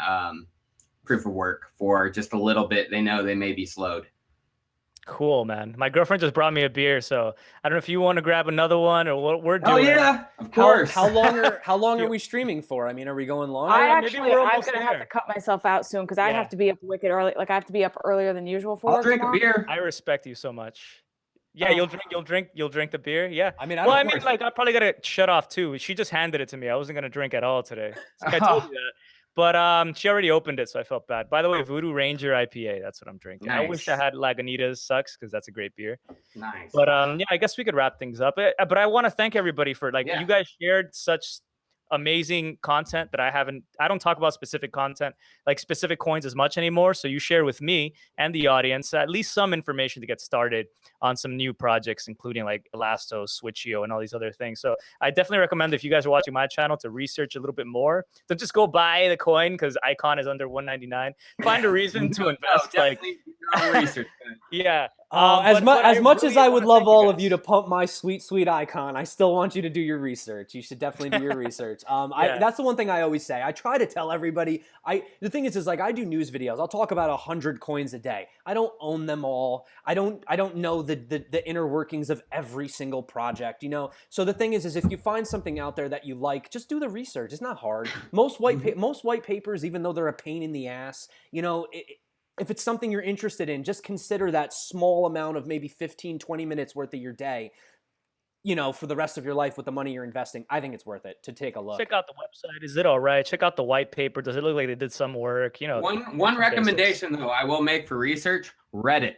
proof of work for just a little bit. They know they may be slowed. Cool, man. My girlfriend just brought me a beer, so I don't know if you want to grab another one or what we're doing. Oh yeah, of course. How long are we streaming for? I mean, are we going long? I'm gonna have to cut myself out soon because I have to be up wicked early. Like I have to be up earlier than usual for. I'll drink a beer. I respect you so much. Yeah, you'll drink the beer. Yeah. I mean, like I probably gotta shut off too. She just handed it to me. I wasn't gonna drink at all today. I told you that. But she already opened it, so I felt bad. By the way, Voodoo Ranger IPA, that's what I'm drinking. Nice. I wish I had Lagunitas, sucks, because that's a great beer. Nice. But I guess we could wrap things up. But I want to thank everybody for you guys shared such amazing content that I don't talk about specific content, like specific coins as much anymore. So you share with me and the audience at least some information to get started on some new projects, including like Elastos, Switch.io, and all these other things. So I definitely recommend if you guys are watching my channel to research a little bit more. Don't just go buy the coin because Icon is under $199. Find a reason to invest. Research. Yeah. As much as I would love all of you to pump my sweet Icon, I still want you to do your research. You should definitely do your research. That's the one thing I always say. I try to tell everybody. The thing is like I do news videos. I'll talk about 100 coins a day. I don't own them all. I don't know the inner workings of every single project. So the thing is if you find something out there that you like, just do the research. It's not hard. Most white papers, even though they're a pain in the ass, if it's something you're interested in, just consider that small amount of maybe 15, 20 minutes worth of your day, for the rest of your life with the money you're investing. I think it's worth it to take a look. Check out the website. Is it all right? Check out the white paper. Does it look like they did some work? One recommendation though I will make for research: Reddit.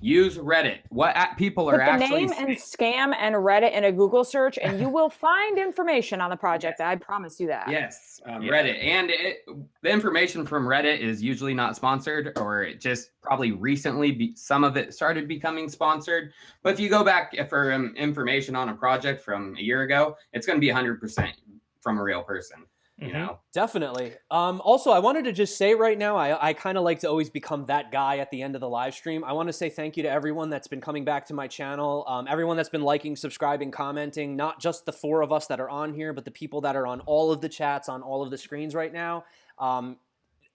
Use Reddit. What people are actually name and scam and Reddit in a Google search, and you will find information on the project. I promise you that. Yes, Reddit, and the information from Reddit is usually not sponsored, or it just probably recently some of it started becoming sponsored. But if you go back for information on a project from a year ago, it's going to be 100% from a real person. Definitely. Also, I wanted to just say right now, I kind of like to always become that guy at the end of the live stream. I want to say thank you to everyone that's been coming back to my channel, everyone that's been liking, subscribing, commenting, not just the 4 of us that are on here, but the people that are on all of the chats, on all of the screens right now.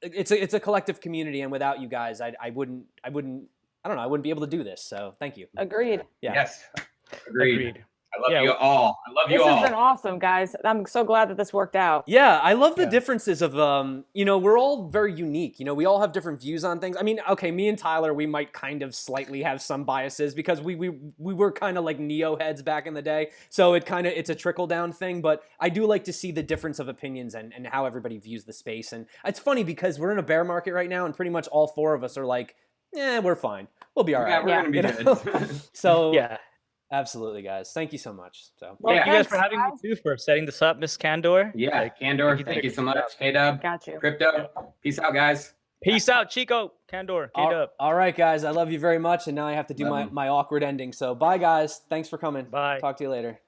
It's a collective community, and without you guys, I wouldn't be able to do this. So thank you. Agreed. Yeah. Yes. Agreed. I love you all. This has been awesome, guys. I'm so glad that this worked out. Yeah, I love the differences of, we're all very unique. We all have different views on things. I mean, okay, me and Tyler, we might kind of slightly have some biases because we were kind of like Neo heads back in the day. So it's a trickle down thing, but I do like to see the difference of opinions and how everybody views the space. And it's funny because we're in a bear market right now and pretty much all 4 of us are like, we're fine. We'll be all right. Yeah, we're gonna be You know? good. So Yeah. absolutely, guys. Thank you so much. So Well, Thank you guys for thanks, having me too, for setting this up, Miss Candor. Yeah, Like, Candor, did thank a you so great much. job. K-Dub, Got you. Crypto. Peace out, guys. Peace out, Chico. Candor. K-Dub. all right, guys. I love you very much, and now I have to do Love 'em. my awkward ending. So bye, guys. Thanks for coming. Bye. Talk to you later.